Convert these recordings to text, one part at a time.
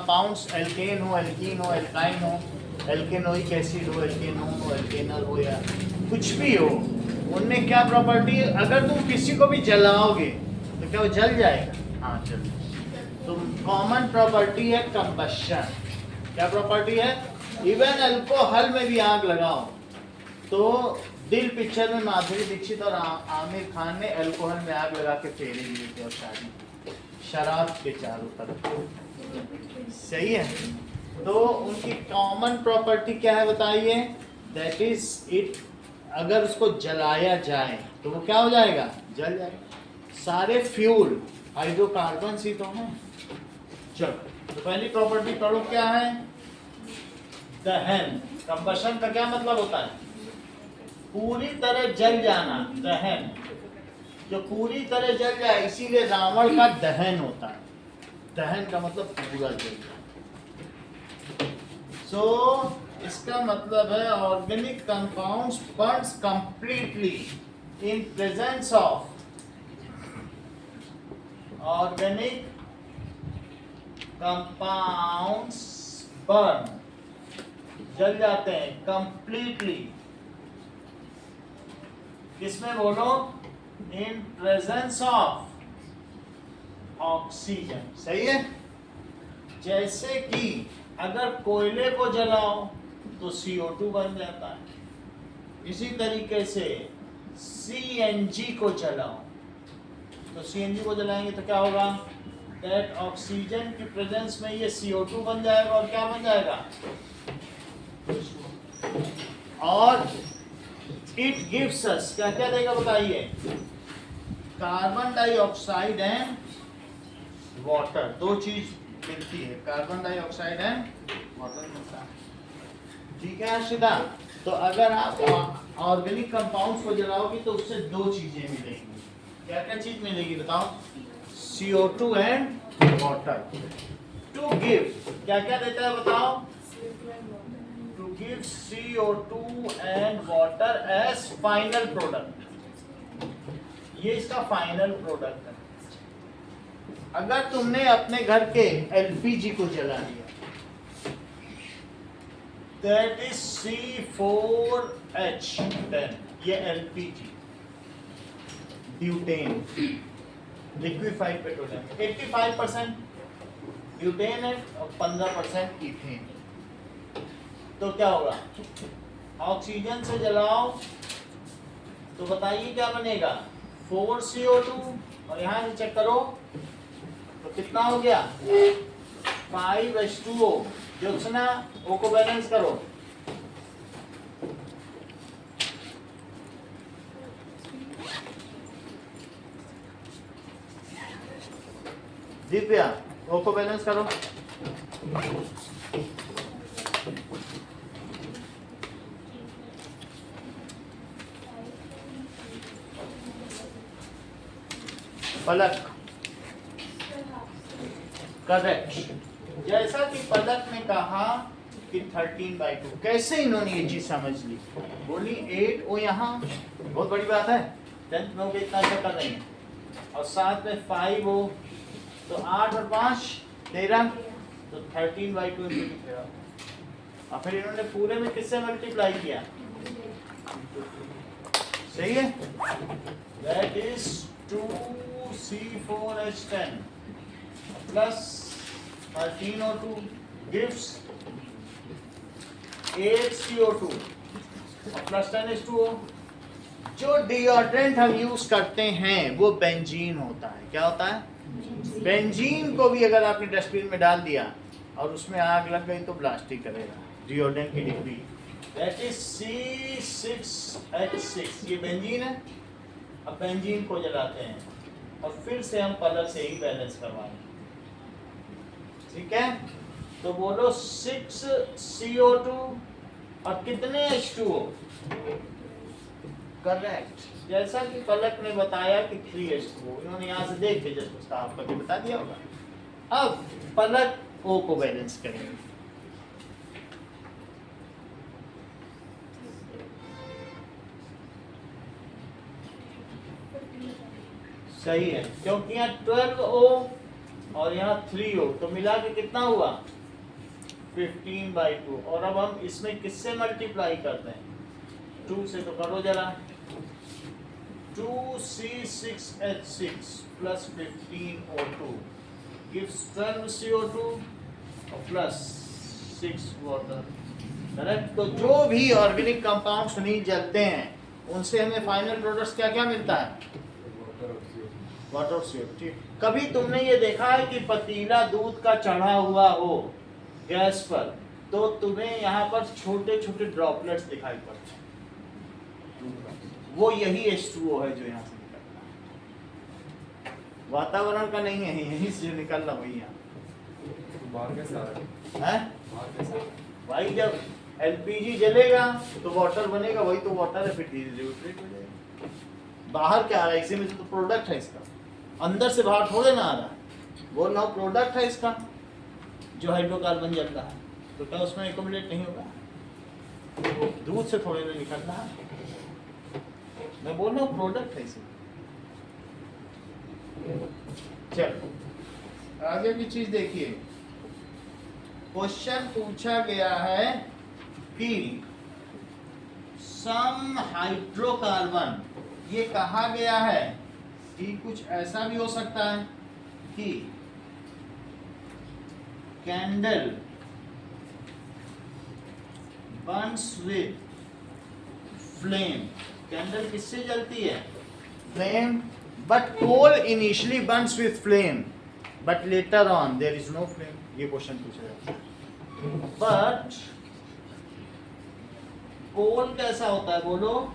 Compounds alkene हो, alkene हो, alkyne हो, एल्केनोइक एसिड हो, एल्केनोन हो, एल्केनल हो या कुछ भी हो, उनमें क्या प्रॉपर्टी है? अगर तुम किसी को भी जलाओगे तो क्या वो जल जाएगा? हाँ जल। तो कॉमन प्रॉपर्टी है कंबशन। क्या प्रॉपर्टी है? इवन अल्कोहल में भी आग लगाओ तो दिल पिक्चर में माधुरी दीक्षित और आमिर खान ने अल्कोहल में आग लगा के फेरे लिए थे और शादी की, शराब के चारों तरफ। सही है। तो उनकी कॉमन प्रॉपर्टी क्या है बताइए? दैट इज इट, अगर उसको जलाया जाए तो वो क्या हो जाएगा? जल जाएगा। सारे फ्यूल हाइड्रोकार्बन ही तो हैं। चलो तो पहली प्रॉपर्टी पढ़ो क्या है? दहन। कंबशन का क्या मतलब होता है? पूरी तरह जल जाना, दहन। जो पूरी तरह जल जाए, इसीलिए रावण का दहन होता है। दहन का मतलब पूरा जल जाए। सो इसका मतलब है organic compounds Burns completely in presence of organic compounds burn, जल जाते हैं कंप्लीटली। किसमें बोलो? In presence of oxygen. सही है। जैसे कि अगर कोयले को जलाओ तो CO2 बन जाता है। इसी तरीके से CNG को जलाओ तो CNG को जलाएंगे तो क्या होगा? दैट ऑक्सीजन की प्रेजेंस में ये CO2 बन जाएगा और क्या बन जाएगा? और इट गिव्स अस, क्या क्या देगा बताइए? Carbon dioxide and water. दो चीज मिलती है, कार्बन डाइऑक्साइड एंड वाटर मिलता है। ठीक है अर्शिता? तो अगर आप ऑर्गेनिक कंपाउंड्स को जलाओगे तो उससे दो चीजें मिलेंगी। क्या क्या चीज मिलेगी बताओ? CO2 and water. To give क्या क्या देता है बताओ? To give CO2 and water as final product. ये इसका फाइनल प्रोडक्ट है। अगर तुमने अपने घर के LPG को जला दिया, दैट इज C4H10, ये LPG, butane, liquefied petroleum. 85% butane है और 15% इथेन। तो क्या होगा? ऑक्सीजन से जलाओ तो बताइए क्या बनेगा? 4CO2 और यहां से चेक करो तो कितना हो गया? 5H2O। ज्योत्सना O को बैलेंस करो। दिव्या O को बैलेंस करो। पलक करेक्ट। जैसा कि पलक ने कहा कि 13/2, कैसे इन्होंने ये चीज समझ ली? बोली 8 वो यहाँ, बहुत बड़ी बात है, 10th में हो गया, इतना अच्छा कर रही है। और साथ में 5 हो तो 8 और 5 13, तो 13/2 और फिर इन्होंने पूरे में किससे मल्टीप्लाई किया? सही है। That is 2C4H10 plus 13O2 gives 8CO2 और प्लस 10H2O। जो डिओड्रेंट हम यूज करते हैं वो बेंजीन होता है। क्या होता है? बेंजीन को भी अगर आपने डस्टबिन में डाल दिया और उसमें आग लग गई तो ब्लास्ट ही करेगा। डिओड्रेंट की डिग्री दैट इज C6H6, ये बेंजीन है। अब बेंजीन को जलाते हैं और फिर से हम पलक से ही बैलेंस करवाएंगे। ठीक है? तो बोलो 6CO2 और कितने H2O? करेक्ट। जैसा कि पलक ने बताया कि 3H2O, इन्होंने यहाँ से देख के जस्ट साफ करके बता दिया होगा। अब पलक O को बैलेंस करेंगे। सही है, क्योंकि यहाँ 12O और यहाँ 3 हो, तो मिला के कितना हुआ 15/2। और अब हम इसमें किससे मल्टीप्लाई करते हैं 2 से, तो करो जरा 2C6H6 plus 15O2 gives 12 CO2 और प्लस 6 वाटर। करेक्ट। तो जो भी ऑर्गेनिक कंपाउंड्स नहीं जलते हैं उनसे हमें फाइनल प्रोडक्ट्स क्या क्या मिलता है, वाटर और CO2। ठीक। कभी तुमने ये देखा है कि पतीला दूध का चढ़ा हुआ हो गैस पर, तो तुम्हें यहाँ पर छोटे छोटे ड्रॉपलेट्स दिखाई पड़ते हैं, वो यही H2O है जो यहाँ से निकल रहा है, वातावरण का नहीं है, यहीं से जो निकल रहा वही यहाँ बाहर कैसे आ रहा है। बाहर कैसे आ रहा भाई जब LPG जलेगा तो वाटर बनेगा, वही तो वाटर है, फिर धीरे धीरे न्यूट्रेट हो जाएगा। बाहर क्या आ रहा है, इसी में से तो प्रोडक्ट है इसका, अंदर से बाहर थोड़े ना आ रहा है, बोल रहा हूँ प्रोडक्ट है इसका जो हाइड्रोकार्बन जल रहा है, तो क्या उसमें एकोमोडेट नहीं होगा, दूध से थोड़े ना निकल रहा है, मैं बोल रहा हूँ प्रोडक्ट है इसी। चलो आगे की चीज देखिए, क्वेश्चन पूछा गया है कि सम हाइड्रोकार्बन, ये कहा गया है कि कुछ ऐसा भी हो सकता है कि candle burns with flame, candle किससे जलती है, flame, but coal initially burns with flame but later on there is no flame, ये क्वेश्चन पूछा जाता है। बट कोल कैसा होता है बोलो,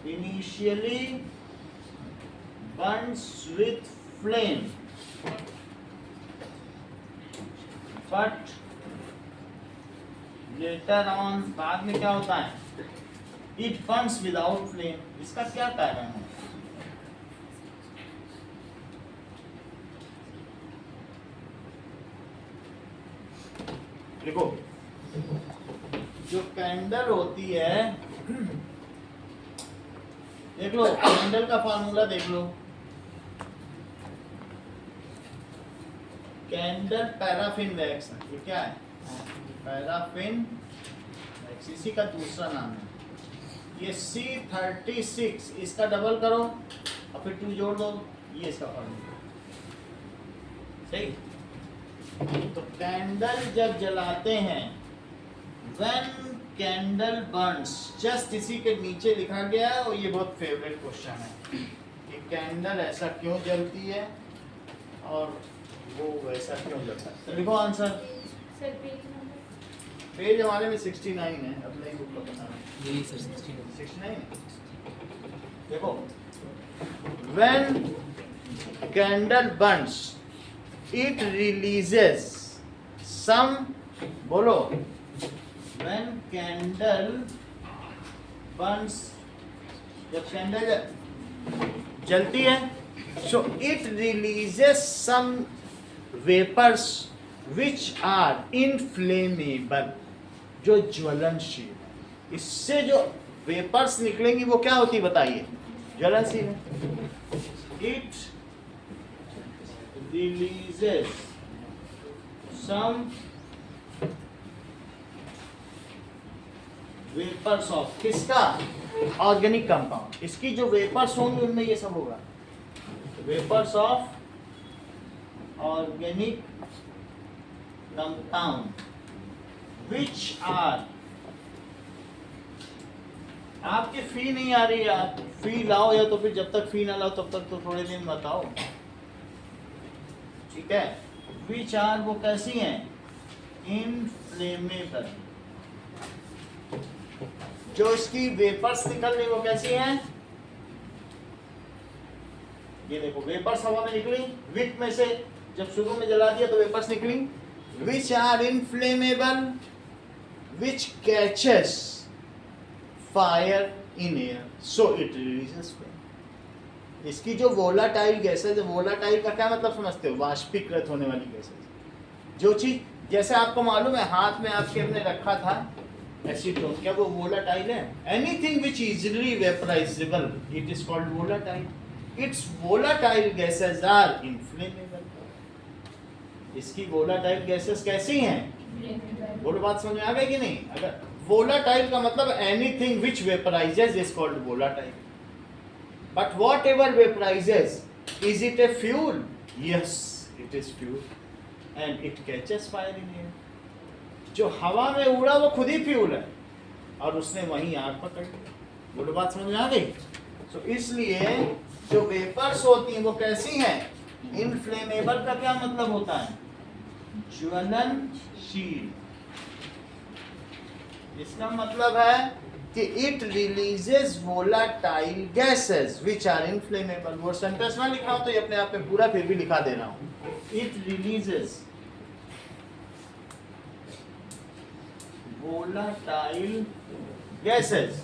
initially burns with flame but later on, बाद में क्या होता है, इट बर्न्स विदाउट फ्लेम, इसका क्या कारण है, देखो जो कैंडल होती है, देख लो कैंडल का फार्मूला देख लो, कैंडल पैराफिन वैक्स है, ये क्या है, पैराफिन वैक्स, इसी का दूसरा नाम है। ये C36, इसका डबल करो और फिर 2 जोड़ दो, ये इसका फार्मूला, सही। तो कैंडल जब जलाते हैं, when कैंडल बर्न्स, जस्ट इसी के नीचे लिखा गया है, और ये बहुत फेवरेट क्वेश्चन है कि कैंडल ऐसा क्यों जलती है और वो वैसा क्यों जलता है। तो लिखो आंसर, पेज हमारे में 69 है, अब नई बुक का बता रहा हूं, यही सर 69 देखो when candle burns it releases some, बोलो when candle burns, जब कैंडल जलती है so it releases some vapors which are inflammable, जो ज्वलनशील है, इससे जो वेपर्स निकलेंगी वो क्या होती है बताइए, ज्वलनशील है। It releases some vapours of, किसका, ऑर्गेनिक कंपाउंड, इसकी जो वेपर्स होंगे उनमें ये सब होगा, vapours of organic compound which are, आपकी फी नहीं आ रही है, आप फी लाओ, या तो फिर जब तक फी ना लाओ तब तक तो थोड़े दिन बताओ, ठीक है। विच आर, वो कैसी हैं, इनफ्लेमेबल, जो इसकी वेपर्स निकल रही वो कैसी हैं, ये देखो वेपर्स हवा में निकली, विक में से जब शुरू में जला दिया तो वेपर्स निकली, which are inflammable which catches fire in air so it releases flame. इसकी जो वोलाटाइल गैसेज, वोलाटाइल का क्या मतलब समझते हो, वाष्पीकृत होने वाली गैसेज, जो चीज जैसे आपको मालूम है हाथ में आपके हमने रखा था एसीटोन, क्या वो वोलाटाइल है, anything which easily vaporizable it is called volatile, it's volatile gases are inflammable. इसकी वोलाटाइल गैसेस कैसी हैं? बोलो, बात समझ में आ गई कि नहीं? अगर वोलाटाइल का मतलब anything which vaporizes is called volatile. But what ever vaporizes, is it a fuel? Yes, it is fuel and it catches fire in air. जो हवा में उड़ा वो खुद ही फ्यूल है और उसने वहीं आग पकड़ ली. बोलो, बात समझ में आ गई? तो इसलिए जो वेपर्स होती हैं वो कैसी हैं? इनफ्लेमेबल का क्या मतलब होता है? ज्वलनशील. इसका मतलब है कि it releases volatile gases which are inflammable. वो सेंटेंस ना लिखा हो तो ये अपने आप में पूरा फिर भी लिखा दे रहा हूं. It releases volatile gases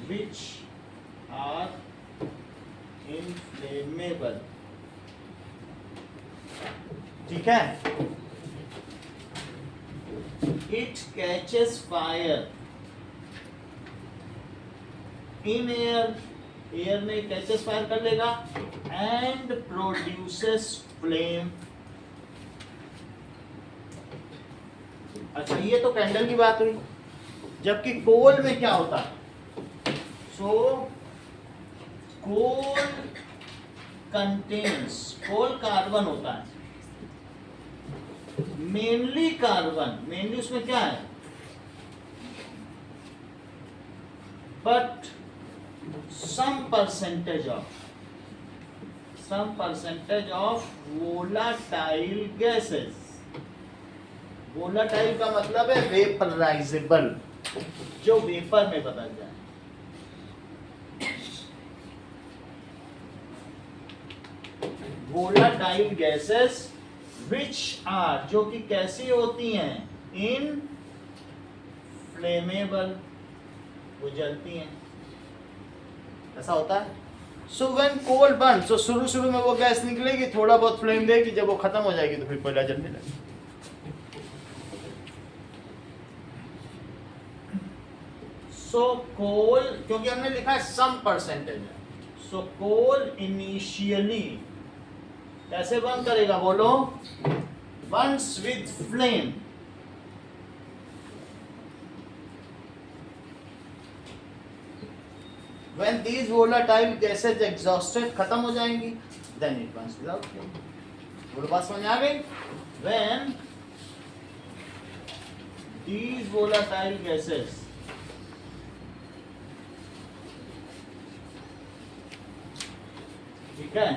which are inflammable. ठीक है? It catches fire in air. Air में कैचेस फायर कर लेगा and produces flame. अच्छा, ये तो कैंडल की बात हुई. जबकि कोल में क्या होता है? सो कोल कंटेन्स, कोल कार्बन होता है, मेनली कार्बन. मेनली उसमें क्या है? But some percentage of volatile gases. Volatile का मतलब है वेपराइजेबल, जो वेपर में बदल जाए. वोलाटाइल गैसेस विच आर, जो कि कैसी होती हैं? इन फ्लेमेबल, वो जलती हैं. ऐसा होता है. सो व्हेन कोल बर्न, सो शुरू में वो गैस निकलेगी, थोड़ा बहुत फ्लेम देगी, जब वो खत्म हो जाएगी तो फिर कोयला जलने लगेगा. सो कोल, क्योंकि हमने लिखा है सम परसेंटेज है, सो कोल इनिशियली कैसे बर्न करेगा? बोलो, Burns with flame. When these volatile gases exhausted, खत्म हो जाएंगी, then it burns without flame. बोलो, बात समझ आ गई? When these volatile gases ठीक है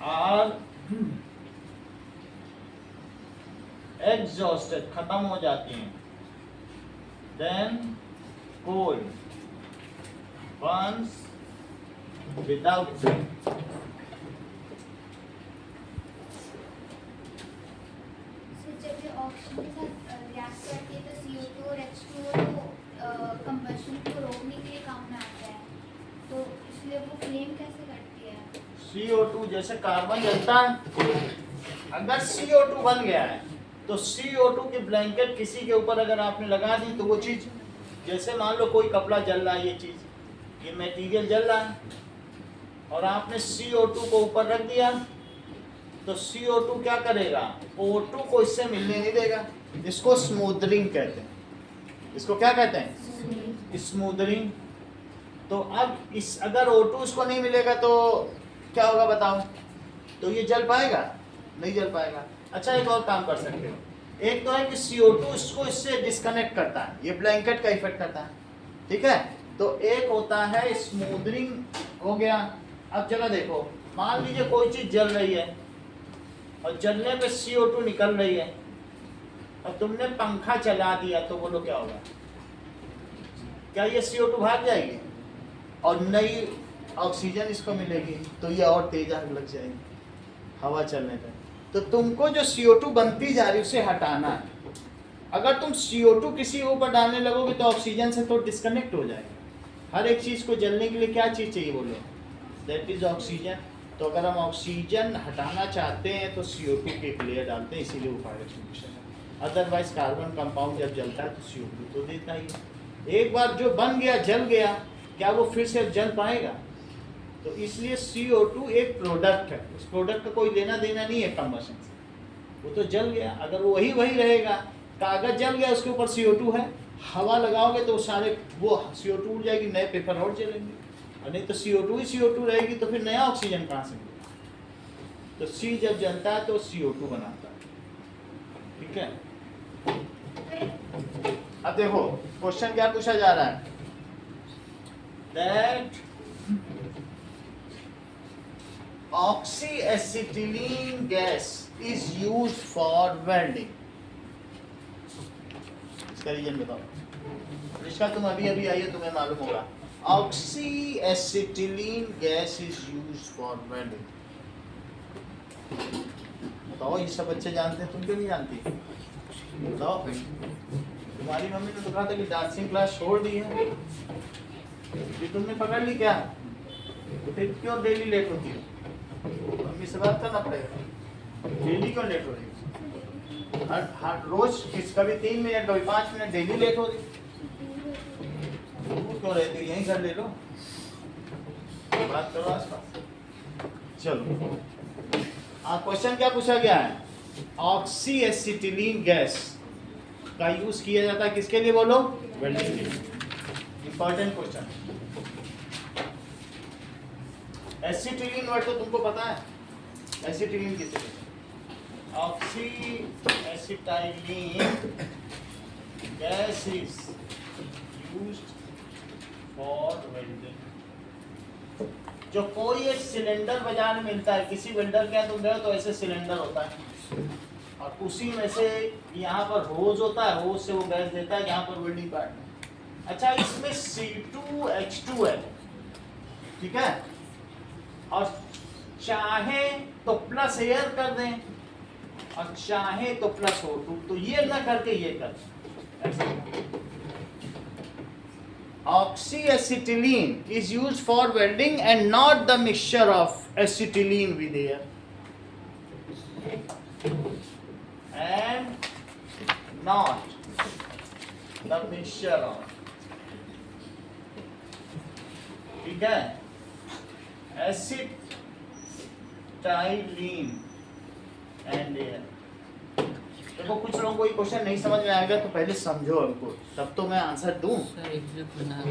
are exhausted, खत्म हो जाती हैं, then coal burns without flame. So जब ये ऑक्सीजन के साथ रिएक्ट करती है तो CO2 और H2O तो कंबशन को रोकने के लिए काम में आता है, तो इसलिए वो फ्लेम कैसे करती है? CO2 जैसे कार्बन जलता है, अगर CO2 बन गया है तो CO2 की ब्लैंकेट किसी के ऊपर अगर आपने लगा दी तो वो चीज, जैसे मान लो कोई कपड़ा जल रहा है, ये चीज, ये मटेरियल जल रहा है और आपने CO2 को ऊपर रख दिया तो CO2 क्या करेगा? O2 को इससे मिलने नहीं देगा. इसको स्मूदरिंग कहते हैं. इसको क्या कहते हैं? स्मूदरिंग. तो अब इस अगर O2 इसको नहीं मिलेगा तो क्या होगा बताओ? तो ये जल पाएगा? नहीं जल पाएगा. अच्छा, एक और काम कर सकते हो. एक तो है कि CO2 इसको इससे डिस्कनेक्ट करता है, ये ब्लैंकेट का इफेक्ट करता है, ठीक है. तो एक होता है स्मूदरिंग, हो गया. अब जरा देखो, मान लीजिए कोई चीज जल रही है और जलने पे CO2 निकल रही है, अब तुमने पंखा चला दिया तो बोलो क्या होगा? क्या ये CO2 भाग जाएगी और नई ऑक्सीजन इसको मिलेगी तो ये और तेज आग लग जाएगी हवा चलने पे. तो तुमको जो CO2 बनती जा रही है उसे हटाना है. अगर तुम CO2 किसी ऊपर डालने लगोगे तो ऑक्सीजन से तो डिस्कनेक्ट हो जाएगा. हर एक चीज को जलने के लिए क्या चीज चाहिए? बोलो, दैट इज ऑक्सीजन. तो अगर हम ऑक्सीजन हटाना चाहते हैं तो CO2 की एक लेयर डालते हैं, इसीलिए वो फायर एक्सटिंग्विशर है. अदरवाइज कार्बन कंपाउंड जब जलता है तो CO2 तो देता ही. एक बार जो बन गया, जल गया, क्या वो फिर से जल पाएगा? तो इसलिए CO2 एक प्रोडक्ट है, उस प्रोडक्ट का कोई लेना देना नहीं है कंबशन से, वो तो जल गया। अगर वो वही रहेगा, कागज जल गया उसके ऊपर CO2 है, हवा लगाओगे तो सारे वो CO2 उड़ जाएगी, नए पेपर और जलेंगे। और नहीं तो CO2 ही CO2 रहेगी तो फिर नया ऑक्सीजन कहाँ से मिलेगा? तो C जब जलता है तो CO2 बनाता है, ठीक है। अब देखो क्वेश्चन क्या पूछा जा रहा है, that oxyacetylene gas is used for welding. इसका रीजन बताओ। रिश्का तुम अभी आई है, तुम्हें मालूम होगा। Oxyacetylene gas is used for welding. बताओ, ये सब बच्चे जानते हैं, तुम क्यों नहीं जानती? बताओ। तुम्हारी मम्मी ने तो कहा था कि डांसिंग क्लास छोड़ दी है, ये तुमने पकड़ ली क्या? तो फिर क्यों डेली लेट होती हो? मम्मी से बात करना पड़ेगा, डेली क्यों लेट हो रही है? हर रोज कभी 3 मिनट कभी 5 मिनट डेली लेट हो रही, क्यों रहती? यहीं घर ले लो, बात करो आसपास। चलो, क्वेश्चन क्या पूछा गया है? ऑक्सीएसिटिलीन गैस का यूज किया जाता है किसके लिए बोलो? वेल्डिंग के लिए। Important question. एसिटिलीन वर्ड तो तुमको पता है, एसिटिलीन किसे कहते हैं? Oxyacetylene gas is used for welding. जो कोई एक सिलेंडर बाजार में मिलता है, किसी वेल्डर के यहाँ तुम गए तो ऐसे सिलेंडर होता है, और उसी में से यहाँ पर होज होता है, होज से वो गैस देता है यहाँ पर वेल्डिंग पार्ट में। अच्छा, इसमें C2H2 है, ठीक है, और चाहे तो प्लस एयर कर दें और चाहे तो प्लस O2, तो ये ना करके ये कर ऐसा। Oxyacetylene is used for welding and not the mixture of acetylene with air. And not the mixture of, ठीक है, acetylene and air। देखो कुछ लोगों को ये क्वेश्चन नहीं समझ में आएगा तो पहले समझो हमको, तब तो मैं आंसर दूं। सर एक चीज़ पूछना है।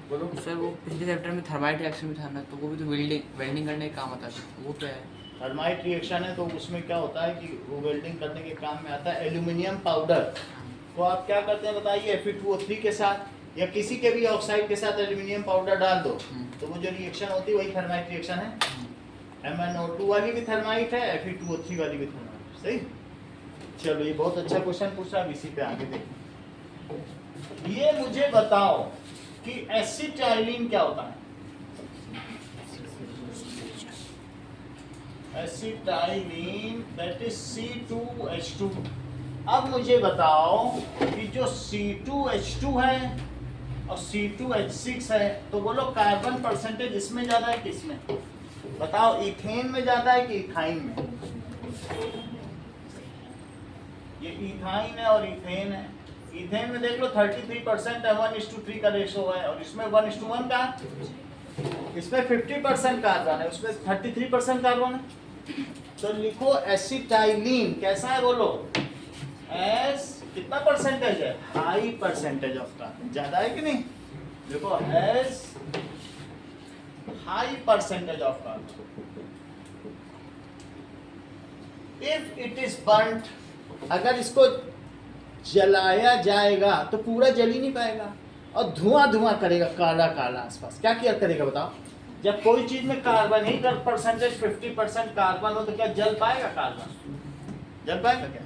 बोलो सर वो पिछले चैप्टर में थर्माइट रिएक्शन में था ना, तो वो भी तो वेल्डिंग करने का काम आता है, वो क्या है? थर्माइट रिएक्शन है तो उसमें क्या होता है कि वो वेल्डिंग करने के काम में आता है। एल्यूमिनियम पाउडर को आप क्या करते हैं बताइए, Fe2O3 के साथ या किसी के भी ऑक्साइड के साथ एल्यूमिनियम पाउडर डाल दो तो वो जो रिएक्शन होती है वही थर्माइट रिएक्शन है। MnO2 वाली भी थर्माइट है, Fe2O3 वाली भी थर्माइट, सही। चलो, ये बहुत अच्छा क्वेश्चन पूछा, अब इसी पे आगे देखो। ये मुझे बताओ कि एसिटाइलिन क्या होता है? Acetylene that is C2H2। अब मुझे बताओ कि जो C2H2 है और C2H6 है, तो बोलो कार्बन परसेंटेज इसमें ज्यादा है किसमें? बताओ, इथेन में ज्यादा है कि इथाइन में? ये इथाइन है और इथेन है। इथेन में देख लो 33% है, 1:3 का रेशो है, और इसमें 1:1 का, इसमें 50% कार्बन है, उसमें 33% कार्बन है। तो लिखो एसिटाइलिन कैसा है बोलो? एस कितना परसेंटेज है? High percentage of carbon. ज्यादा है कि नहीं? देखो S high percentage of carbon. If it is burned, अगर इसको जलाया जाएगा तो पूरा जल ही नहीं पाएगा और धुआं धुआं करेगा, काला काला आसपास। क्या किया करेगा बताओ? जब कोई चीज में कार्बन ही का परसेंटेज 50% कार्बन हो तो क्या जल पाएगा? कार्बन जल पाएगा क्या?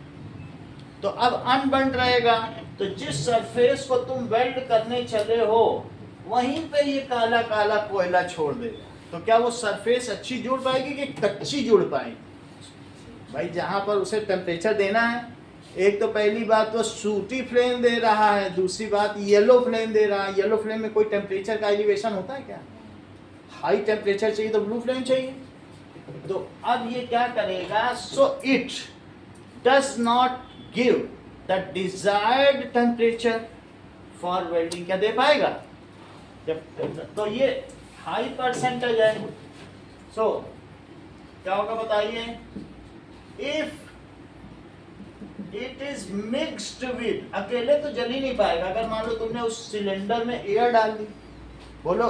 तो अब अनबर्न्ड रहेगा, तो जिस सरफेस को तुम वेल्ड करने चले हो वहीं पे ये काला काला कोयला छोड़ देगा, तो क्या वो सरफेस अच्छी जुड़ पाएगी कि कच्ची जुड़ पाएगी? भाई जहां पर उसे टेम्परेचर देना है, एक तो पहली बात तो सूटी फ्लेम दे रहा है, दूसरी बात येलो फ्लेम दे रहा है। येलो फ्लेम में कोई टेम्परेचर का एलिवेशन होता है क्या? हाई टेम्परेचर चाहिए तो ब्लू फ्लेम चाहिए। तो अब ये क्या करेगा? So it does not give the desired temperature for welding. क्या दे पाएगा? जब तो ये हाई परसेंटेज है सो क्या होगा बताइए, if it is mixed with, अकेले तो जल ही नहीं पाएगा। अगर मान लो तुमने उस सिलेंडर में एयर डाल दी, बोलो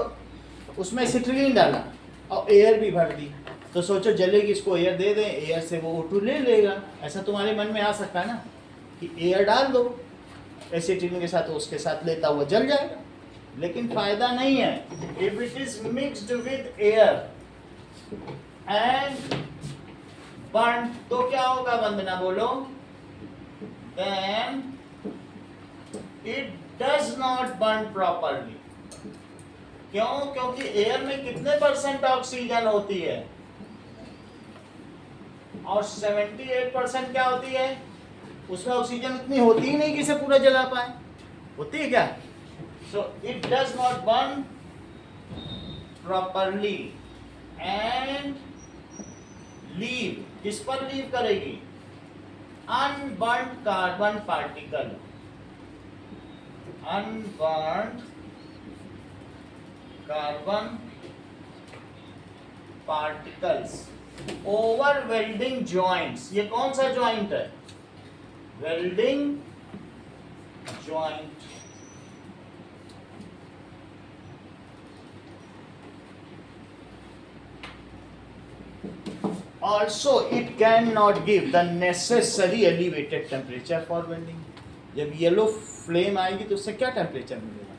उसमें एसिटिलीन डाला और एयर भी भर दी, तो सोचो जलेगी, इसको एयर दे दें, एयर से वो O2 ले लेगा। ऐसा तुम्हारे मन में आ सकता है ना कि एयर डाल दो एसिटिलीन के साथ, उसके साथ लेता हुआ जल जाएगा, लेकिन फायदा नहीं है। If it is mixed with air and burn, तो क्या होगा वंदना बोलो, then it does not burn properly। क्यों? क्योंकि एयर में कितने परसेंट ऑक्सीजन होती है और 78% क्या होती है, उसमें ऑक्सीजन उतनी होती ही नहीं कि इसे पूरा जला पाए, होती है क्या? So it does not burn properly and leave, किस पर लीव करेगी, unburned carbon particle, unburned carbon particles over welding joints. ये कौन सा जॉइंट है, welding joint. Also, it cannot give the necessary elevated temperature for welding। जब yellow flame आएगी तो उससे क्या टेम्परेचर मिलेगा?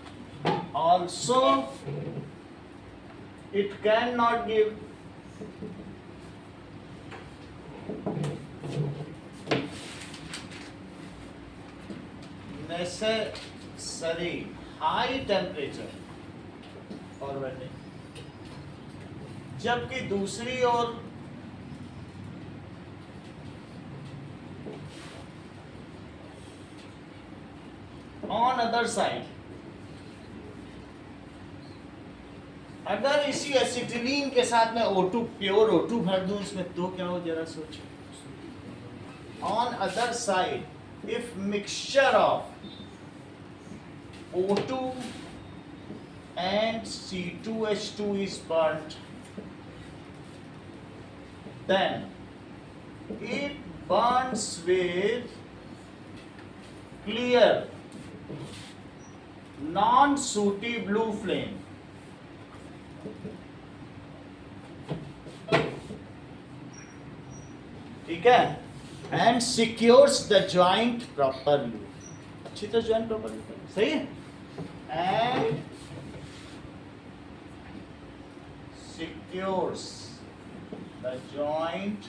Also, it cannot give necessary high temperature for welding। जबकि दूसरी ओर ऑन अदर साइड, अगर इसी एसिटिलीन के साथ में O2 प्योर O2 भर दूं इसमें, तो क्या हो जरा सोचो। On other side if mixture of O2 and C2H2 is burnt, then it burns with clear non-sooty blue flame। ठीक है, and secures the joint properly। अच्छी तरह joint properly करें, सही है, and secures the joint।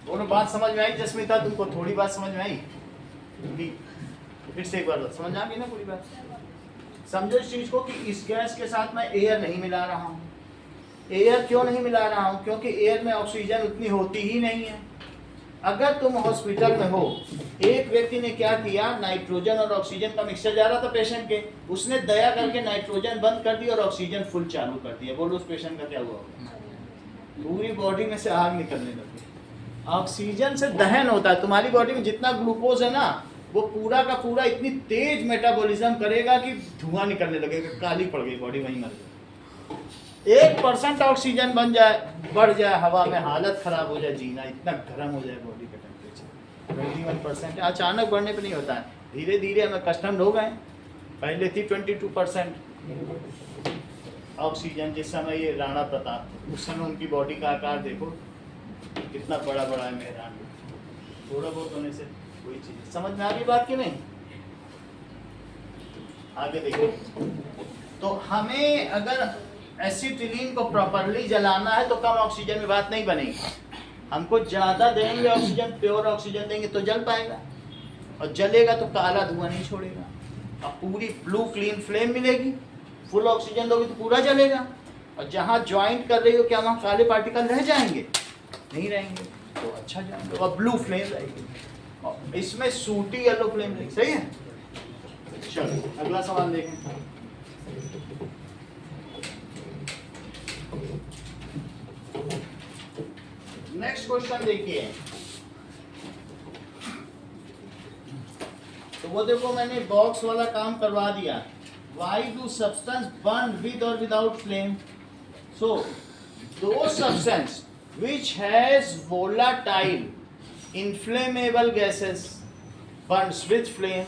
दोनों बात समझ में आई जस्मिता? तुमको थोड़ी बात समझ में आई? फिर से एक बार समझ आ गई ना पूरी बात? समझो इस चीज को कि इस गैस के साथ मैं एयर नहीं मिला रहा हूँ। एयर क्यों नहीं मिला रहा हूँ? क्योंकि एयर में ऑक्सीजन उतनी होती ही नहीं है। अगर तुम हॉस्पिटल में हो, एक व्यक्ति ने क्या किया, नाइट्रोजन और ऑक्सीजन का मिक्सचर जा रहा था पेशेंट के, उसने दया करके नाइट्रोजन बंद कर दिया और ऑक्सीजन फुल चालू कर दिया। बोलो उस पेशेंट का क्या हुआ? पूरी बॉडी में से आग निकलने लगी। ऑक्सीजन से दहन होता है, तुम्हारी बॉडी में जितना ग्लूकोज है ना, वो पूरा का पूरा इतनी तेज मेटाबॉलिज्म करेगा कि धुआं निकलने लगेगा, काली पड़ गई बॉडी, वहीं मर गई। 1% ऑक्सीजन बन जाए, बढ़ जाए हवा में, हालत खराब हो जाए, जीना इतना गर्म हो जाए बॉडी का टेम्परेचर। 21% अचानक बढ़ने पे नहीं होता है, धीरे धीरे हमें कस्टम हो गए। पहले थी 22% ऑक्सीजन जिस समय ये राणा प्रताप, उस समय उनकी बॉडी का आकार देखो कितना बड़ा बड़ा है मेहरान। थोड़ा बहुत होने से कोई चीज समझ में आ गई बात की नहीं? आगे देखो, तो हमें अगर एसिटिलीन को प्रॉपरली जलाना है तो कम ऑक्सीजन में बात नहीं बनेगी। हमको ज्यादा देंगे ऑक्सीजन, प्योर ऑक्सीजन देंगे तो जल पाएगा, और जलेगा तो काला धुआं नहीं छोड़ेगा। अब पूरी ब्लू क्लीन फ्लेम मिलेगी। फुल ऑक्सीजन दोगे तो पूरा जलेगा, और जहाँ ज्वाइंट कर रही हो क्या वहाँ काले पार्टिकल रह जाएंगे? नहीं रहेंगे, तो अच्छा जाएंगे, और ब्लू फ्लेम रहेगी, और इसमें सूटी येलो फ्लेम रहेगी। सही है? चलो अगला सवाल देखें। नेक्स्ट क्वेश्चन देखिए, तो वो देखो मैंने बॉक्स वाला काम करवा दिया। Why do substance burn with or without flame? So those substance which has volatile inflammable gases burns with flame,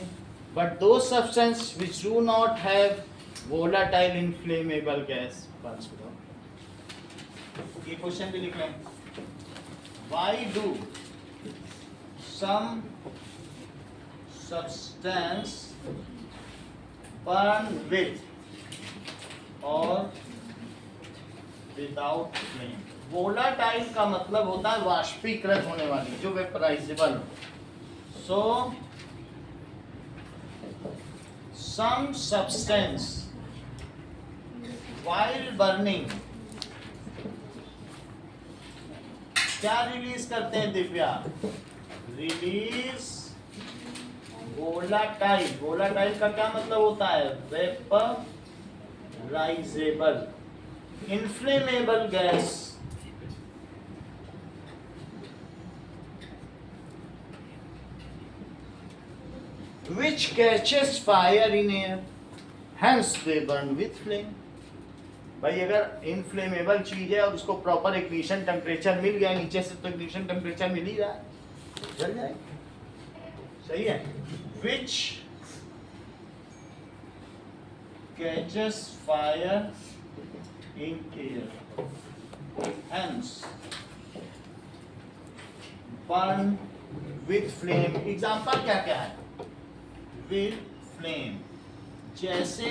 but those substance which do not have volatile inflammable gas burns without. ये question भी लिख लें. Why do some substance burn with or without flame? Volatile का मतलब होता है वाष्पीकृत होने वाली, जो वेपराइजेबल हो. So some substance while burning क्या रिलीज करते हैं दिव्या? Release volatile. वोलाटाइल का क्या मतलब होता है? Vaporizable inflammable gas. Which catches fire in air, hence they burn with flame. भाई अगर इनफ्लेमेबल चीज है और उसको प्रॉपर इग्निशन टेम्परेचर मिल गया, नीचे से तो इग्निशन टेम्परेचर मिल ही रहा है, जल जाएगा. सही है. Which catches fire in air, hence burn with flame. Example क्या क्या है? With flame, जैसे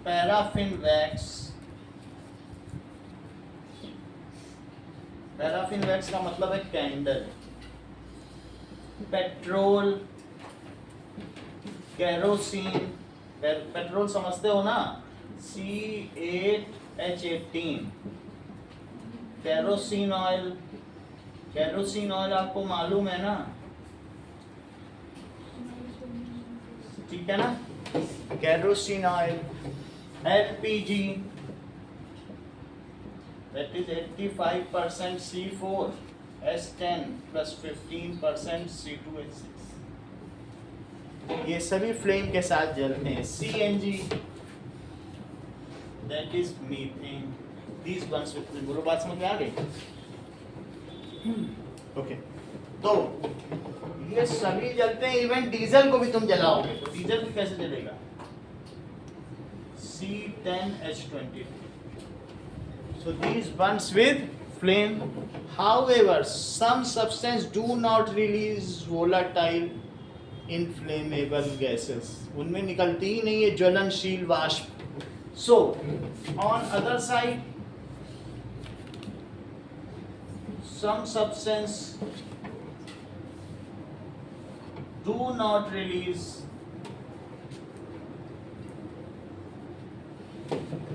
पैराफिन वैक्स. पैराफिन वैक्स का मतलब है कैंडल. Petrol, kerosene. पेट्रोल समझते हो ना? C8H18. Kerosene oil. Kerosene oil आपको मालूम है ना? ठीक है ना? Kerosene oil. LPG, that is 85% C4H10 plus 15% C2H6. ये सभी फ्लेम के साथ जलते हैं. CNG, that is methane. These burns with flame. बोलो, बात समझ में आ गई? ओके. तो ये सभी जलते हैं. इवन डीजल को भी तुम जलाओगे तो डीजल भी कैसे जलेगा? C10H20. So these burns with flame. However, some substance do not release volatile inflammable gases. उनमें निकलती ही नहीं है ज्वलनशील वाष्प. So on other side, some substance do not release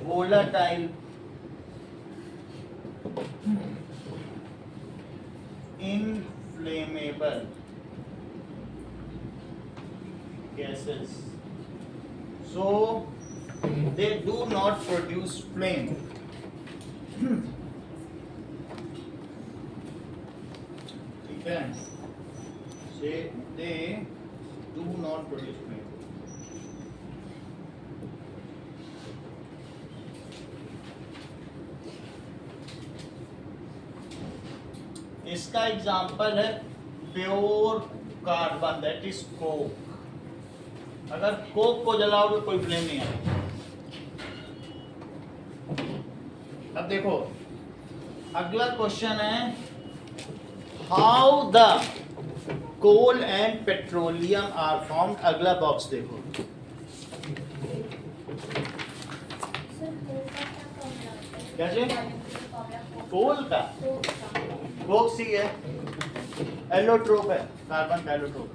volatile inflammable gases, so they do not produce flame. ठीक है? Say they do not produce flame. इसका example है pure carbon, that is Coke. अगर कोक को जलाओगे कोई flame नहीं आएगा. अब देखो अगला क्वेश्चन है, how the coal and petroleum are formed. अगला बॉक्स देखो. कैसे? कोल का कोक सी है, एलोट्रोप है, कार्बन का एलोट्रोप.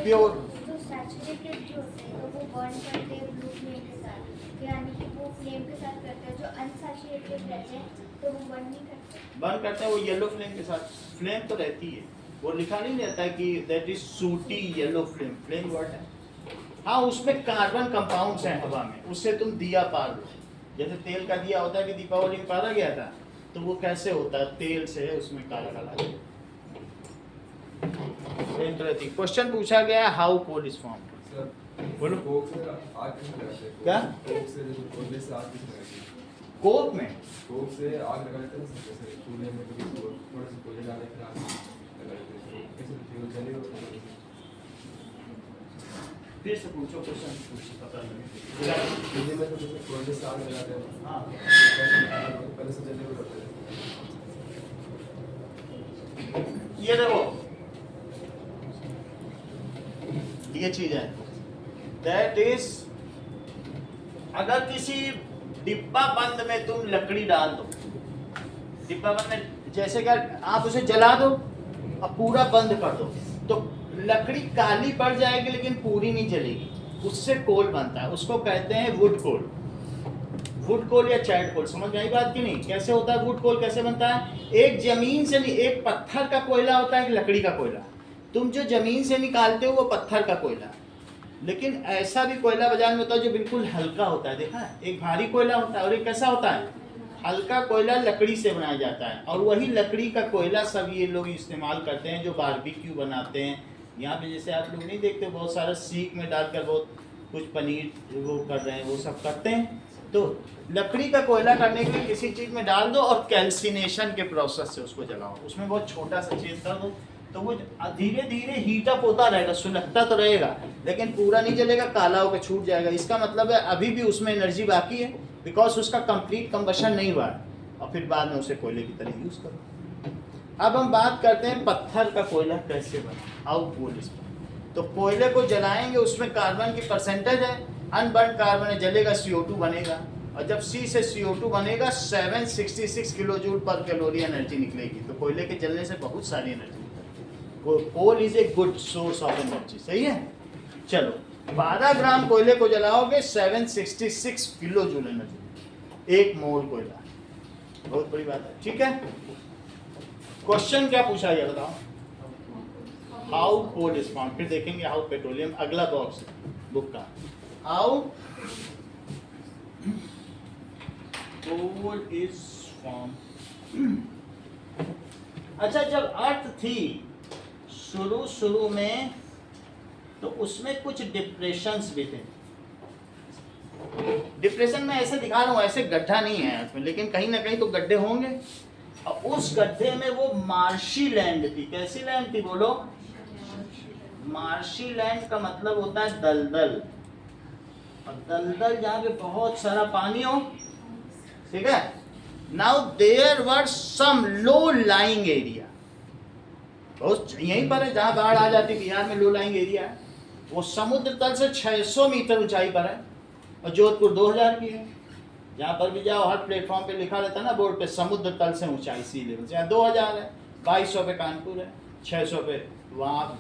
प्योर तो सैचुरेटेड जो होते हैं तो वो बर्न करते हैं ब्लू फ्लेम के साथ, यानी कि वो फ्लेम के साथ करते हैं. जो अनसैचुरेटेड रहते हैं तो वो बर्न नहीं करते. बर्न करते हैं वो येलो फ्लेम के साथ. फ्लेम तो रहती है, वो लिखा नहीं रहता है कि दैट इज सूटी येलो फ्लेम. फ्लेम वर्ड है. हाँ, उसमें कार्बन कंपाउंड्स हैं हवा में, उससे तुम दिया पार लो. जैसे तेल का दिया होता है कि दीपावली में पारा गया था, तो वो कैसे होता है? तेल से उसमें काला काला रहती. क्वेश्चन पूछा गया how coal is formed. Sir बोलो. कोक से आग किस लगाते हैं? क्या? कोक से जैसे कोयले से आग किस लगाते हैं? कोक में कोक से आग लगा देते हैं ना, जैसे चूल्हे में कभी थोड़ा सा कोयले डाले फिर आग लगा देते हैं, कैसे फ्यूल जले और फिर से पूछो क्वेश्चन, पूछो पता लगे। चूल्हे में तो जैसे कोयले से आग लगाते हैं, हाँ पहले से जले हुए होते हैं। ये देखो, ये चीज है, दैट इज, अगर किसी डिब्बा बंद में तुम लकड़ी डाल दो, डिब्बा बंद में जैसे कि आप उसे जला दो और पूरा बंद कर दो, तो लकड़ी काली पड़ जाएगी लेकिन पूरी नहीं जलेगी, उससे कोल बनता है, उसको कहते हैं वुड कोल। वुड कोल या चैट कोल, समझ में आई बात की नहीं? कैसे होता है वुड कोल, कैसे बनता है? एक जमीन से नहीं, एक पत्थर का कोयला होता है, एक लकड़ी का कोयला। तुम जो जमीन से निकालते हो वो पत्थर का कोयला, लेकिन ऐसा भी कोयला बाजार में होता है जो बिल्कुल हल्का होता है, देखा है? एक भारी कोयला होता है और एक कैसा होता है, हल्का कोयला, लकड़ी से बनाया जाता है। और वही लकड़ी का कोयला सब ये लोग इस्तेमाल करते हैं जो बारबेक्यू बनाते हैं। यहाँ पे जैसे आप लोग नहीं देखते, बहुत सारा सीख में डालकर बहुत कुछ पनीर वो कर रहे हैं, वो सब करते हैं। तो लकड़ी का कोयला करने के लिए किसी चीज़ में डाल दो और कैल्सिनेशन के प्रोसेस से उसको जलाओ, उसमें बहुत छोटा सा छेद कर दो, तो वो धीरे धीरे हीट अप होता रहेगा, सुलगता तो रहेगा लेकिन पूरा नहीं जलेगा, काला होकर छूट जाएगा। इसका मतलब है अभी भी उसमें एनर्जी बाकी है, बिकॉज उसका कंप्लीट कंबशन नहीं हुआ है, और फिर बाद में उसे कोयले की तरह यूज़ करो। अब हम बात करते हैं पत्थर का कोयला कैसे बना, हाउ कोल इज। तो कोयले को जलाएंगे, उसमें कार्बन की परसेंटेज है, अनबर्न कार्बन है, जलेगा CO2 बनेगा, और जब C से CO2 बनेगा 766 किलो जूल पर कैलोरी एनर्जी निकलेगी। तो कोयले के जलने से बहुत सारी एनर्जी निकलेगी। Coal is a good source of energy, सही है। चलो 12 ग्राम कोयले को जलाओगे 766 किलो जूल एनर्जी, 1 मोल कोयला, बहुत बड़ी बात है, ठीक है। क्वेश्चन क्या पूछा गया बताओ, हाउ कोल इज फॉर्म, फिर देखेंगे हाउ पेट्रोलियम, अगला बॉक्स बुक का, हाउ कोल इज फॉर्म। अच्छा, जब अर्थ थी शुरू में तो उसमें कुछ डिप्रेशंस भी थे। डिप्रेशन में ऐसे दिखा रहा हूं, ऐसे गड्ढा नहीं है अर्थ में, लेकिन कहीं ना कहीं तो गड्ढे होंगे, और उस गड्ढे में वो मार्शी लैंड थी। कैसी लैंड थी बोलो? मार्शी लैंड का मतलब होता है दलदल, और दलदल जहाँ पे बहुत सारा पानी हो, ठीक है। Now there were some low lying area, बहुत यहीं पर है जहाँ बाढ़ आ जाती, बिहार में लो लाइंग एरिया है, वो समुद्र तल से 600 मीटर ऊंचाई पर है, और जोधपुर 2000 की है। जहाँ पर भी जाओ हर प्लेटफॉर्म पे लिखा रहता है ना बोर्ड पे, समुद्र तल से ऊंचाई सी लेवल से। यहाँ 2000 है, 2200 पे कानपुर है, 600 पे वहाँ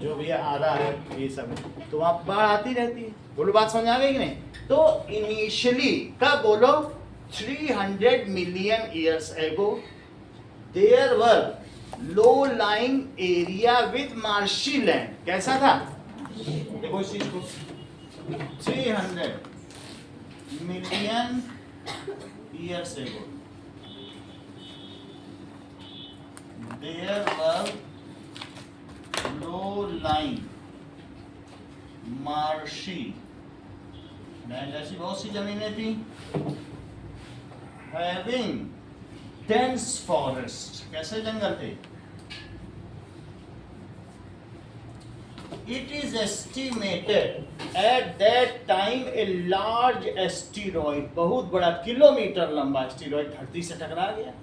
जो भी आ रहा है ये सब, तो वहाँ बाढ़ आती रहती है। बोलो बात समझ आ गई कि नहीं? तो इनिशियली कब बोलो, 300 million years ago there were low lying area with marshy land. कैसा था देखो इस चीज को, 300 million years ago there were low lying marshy land, ऐसी बहुत सी जमीनें थी, हैविंग डेंस फॉरेस्ट। कैसे जंगल थे? It is estimated at that time a large asteroid, बहुत बड़ा किलोमीटर लंबा एस्टेरॉइड धरती से टकरा गया।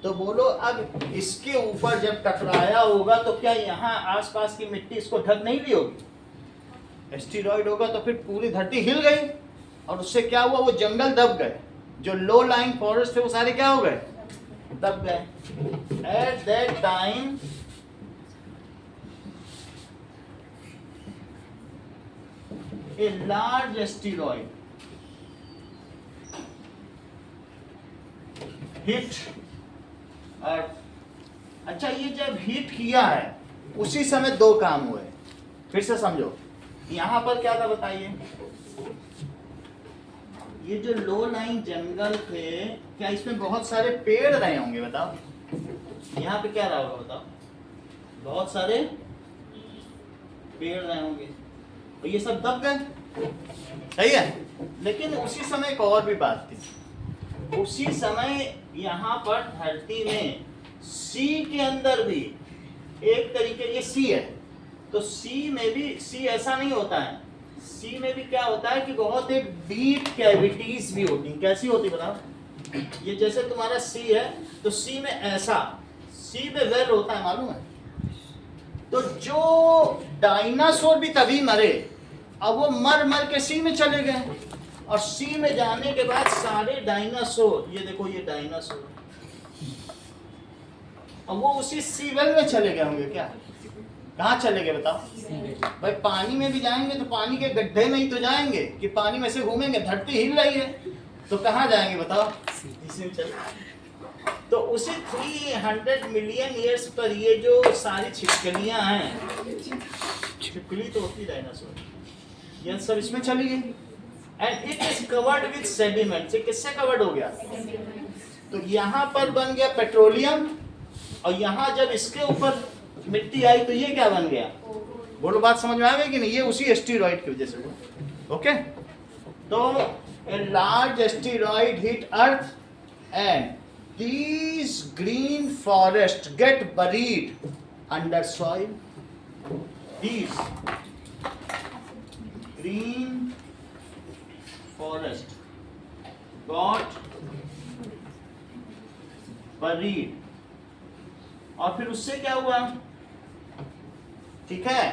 तो बोलो अब इसके ऊपर जब टकराया होगा तो क्या यहाँ आसपास की मिट्टी इसको ढक नहीं ली होगी? एस्टेरॉइड होगा तो फिर पूरी धरती हिल गई, और उससे क्या हुआ, वो जंगल दब गए, जो लो लाइंग फॉरेस्ट थे वो सारे क्या हो गए, दब गए। At that time a large asteroid hit Earth। अच्छा, ये जब हिट किया है उसी समय 2 काम हुए, फिर से समझो। यहां पर क्या था बताइए, ये जो लो लाइंग जंगल थे, क्या इसमें बहुत सारे पेड़ रहे होंगे बताओ? यहाँ पे क्या रहा होगा बताओ? बहुत सारे पेड़ रहे होंगे, तो ये सब दब गए, सही है। लेकिन उसी समय एक और भी बात थी, उसी समय यहाँ पर धरती में सी के अंदर भी एक तरीके, ये सी है तो सी में भी, सी ऐसा नहीं होता है, सी में भी क्या होता है कि बहुत एक डीप कैविटीज भी होती हैं। कैसी होती बताओ? ये जैसे तुम्हारा सी है तो सी में ऐसा, सी में वेल होता है मालूम है। तो जो डायनासोर भी तभी मरे, अब वो मर मर के सी में चले गए और सी में जाने के बाद सारे डायनासोर, ये देखो ये डायनासोर, अब वो उसी सी वेल में चले गए होंगे क्या? कहाँ चले गए बताओ? भाई पानी में भी जाएंगे तो पानी के गड्ढे में ही तो जाएंगे कि पानी में से घूमेंगे, धरती हिल रही है तो कहाँ जाएंगे बताओ? इसी चले। तो उसी 300 मिलियन ईयर्स पर ये जो सारी छिपकलियां हैं, छिपकली तो होती डायनासोर, ये सब इसमें चली गई। And it is covered with sediment. से किससे कवर्ड हो गया? तो यहाँ पर बन गया पेट्रोलियम और यहाँ जब इसके ऊपर मिट्टी आई तो ये क्या बन गया? बोलो बात समझ में आ गई कि नहीं? ये उसी एस्टेरॉइड की वजह से हुआ। ओके, तो a large asteroid hit earth and these green forests get buried under soil. These green forest got buried. और फिर उससे क्या हुआ? ठीक है,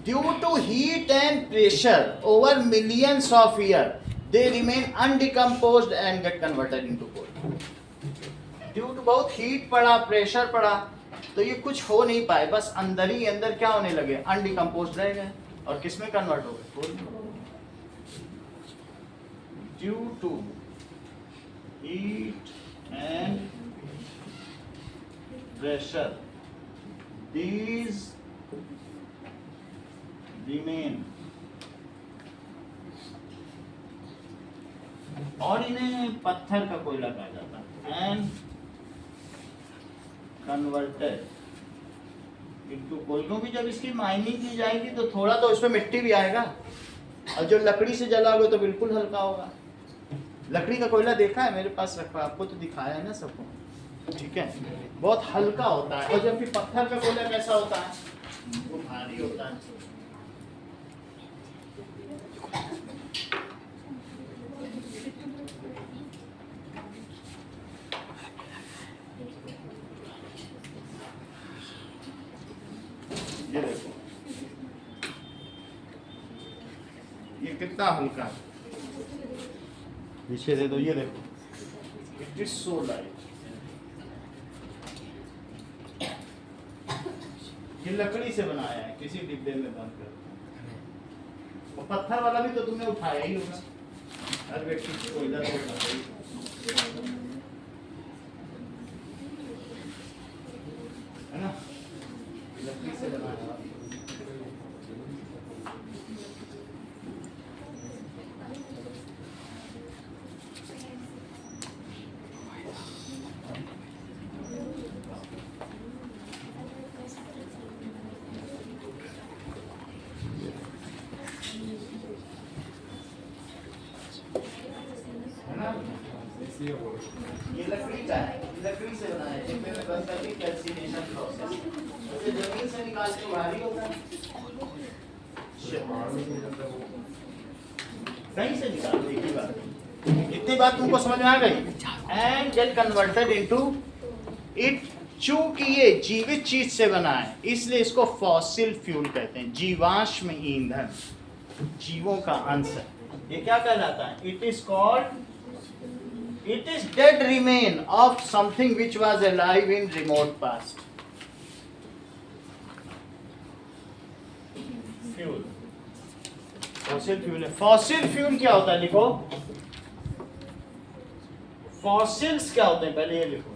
due to heat and pressure over millions of years, they remain undecomposed and get converted into coal. Due to बहुत heat पड़ा, pressure पड़ा, तो ये कुछ हो नहीं पाए, बस अंदर ही अंदर क्या होने लगे? अनडिकम्पोज्ड रह गए और किस में कन्वर्ट हो गए? Due to heat and pressure these remain, और इन्हें पत्थर का कोयला कहा जाता है। एंड कन्वर्टेड इनटू कोल, क्योंकि जब इसकी माइनिंग की जाएगी तो थोड़ा तो इसमें मिट्टी भी आएगा, और जो लकड़ी से जलाओगे तो बिल्कुल हल्का होगा। लकड़ी का कोयला देखा है मेरे पास रखा, आपको तो दिखाया है ना सबको, ठीक है, बहुत हल्का होता है। और जबकि पत्थर का कोयला कैसा होता है? वो भारी होता है। ये देखो ये कितना हल्का है, पीछे दे दो, ये देखो इट इज सो लाइट। ये लकड़ी से बनाया है, किसी डिब्बे में बंद कर, और पत्थर वाला भी तो तुमने उठाया ही होगा, हर व्यक्ति को कोयला तो उठाता ही है ना, लकड़ी से बनाया। ये लकड़ी का है, लकड़ी से बनाया है, जिसमें में बस करके कैल्सिनेशन प्रोसेस, तो जमीन से निकाल के भारी होता है, कहीं से निकाल दे की बात। इतनी बात तुमको समझ में आ गई? And get converted into it. चूंकि ये जीवित चीज से बना है इसलिए इसको फॉसिल फ्यूल कहते हैं, जीवाश्म ईंधन, जीवों का अंश है। ये क्या कहलाता है? It is called, it is dead remain of something which was alive in remote past. Fuel, fossil fuel है। fossil fuel क्या होता है? लिखो fossils क्या होते हैं, पहले ये लिखो।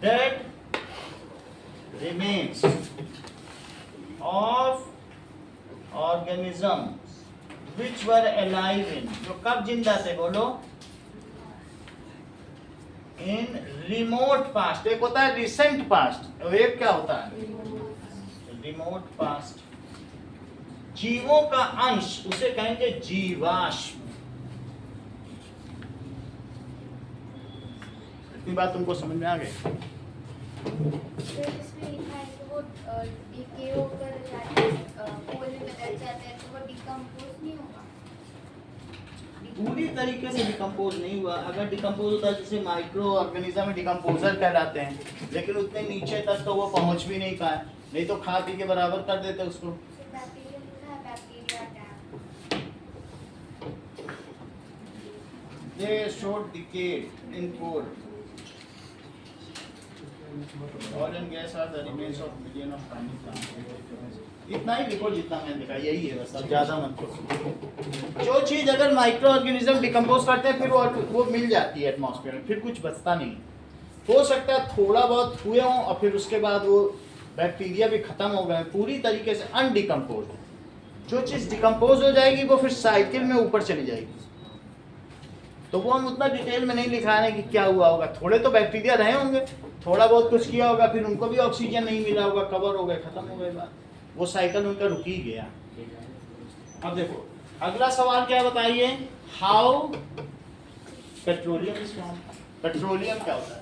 dead remains of organisms which were alive in, जो कब जिंदा थे बोलो? in remote past। एक होता है recent past और एक क्या होता है? remote past। जीवों का अंश उसे कहेंगे जीवाश्म। इतनी बात तुमको समझ में आ गई? तो इसमें लिखा है कि वो डीके होकर जाते कोल में बदल जाता है, तो वो डिकम्पोज नहीं होगा? पूरी तरीके से डिकम्पोज नहीं हुआ। अगर डिकम्पोज होता है जैसे माइक्रो ऑर्गेनिज्म में डिकम्पोजर कहलाते हैं, लेकिन उतने नीचे तक तो वो पहुंच भी नहीं पाए, नहीं तो खा पी के बराबर कर देते उसको। तो बैक्टीरिया लिखा है, bacteria tab. They showed decay in coal. Oil and gas are the remains of million of tiny plants. इतना ही लिखो जितना मैंने लिखा, यही है बस, अब ज्यादा मत करो। जो चीज अगर माइक्रो ऑर्गेनिज्म डिकम्पोज करते हैं फिर वो मिल जाती है एटमॉस्फेयर में, फिर कुछ बचता नहीं। हो सकता है थोड़ा बहुत हुए हों और फिर उसके बाद वो बैक्टीरिया भी खत्म हो गए, पूरी तरीके से अनडिकम्पोज। जो चीज डिकम्पोज हो जाएगी वो फिर साइकिल में ऊपर चली जाएगी। तो वो हम उतना डिटेल में नहीं लिखा है कि क्या हुआ होगा। थोड़े तो बैक्टीरिया रहे होंगे, थोड़ा बहुत कुछ किया होगा, फिर उनको भी ऑक्सीजन नहीं मिला होगा, कवर हो गए, खत्म हो गए बात, वो साइकिल उनका रुक ही गया। अब देखो अगला सवाल क्या बताइए, how petroleum is form. Petroleum क्या होता है?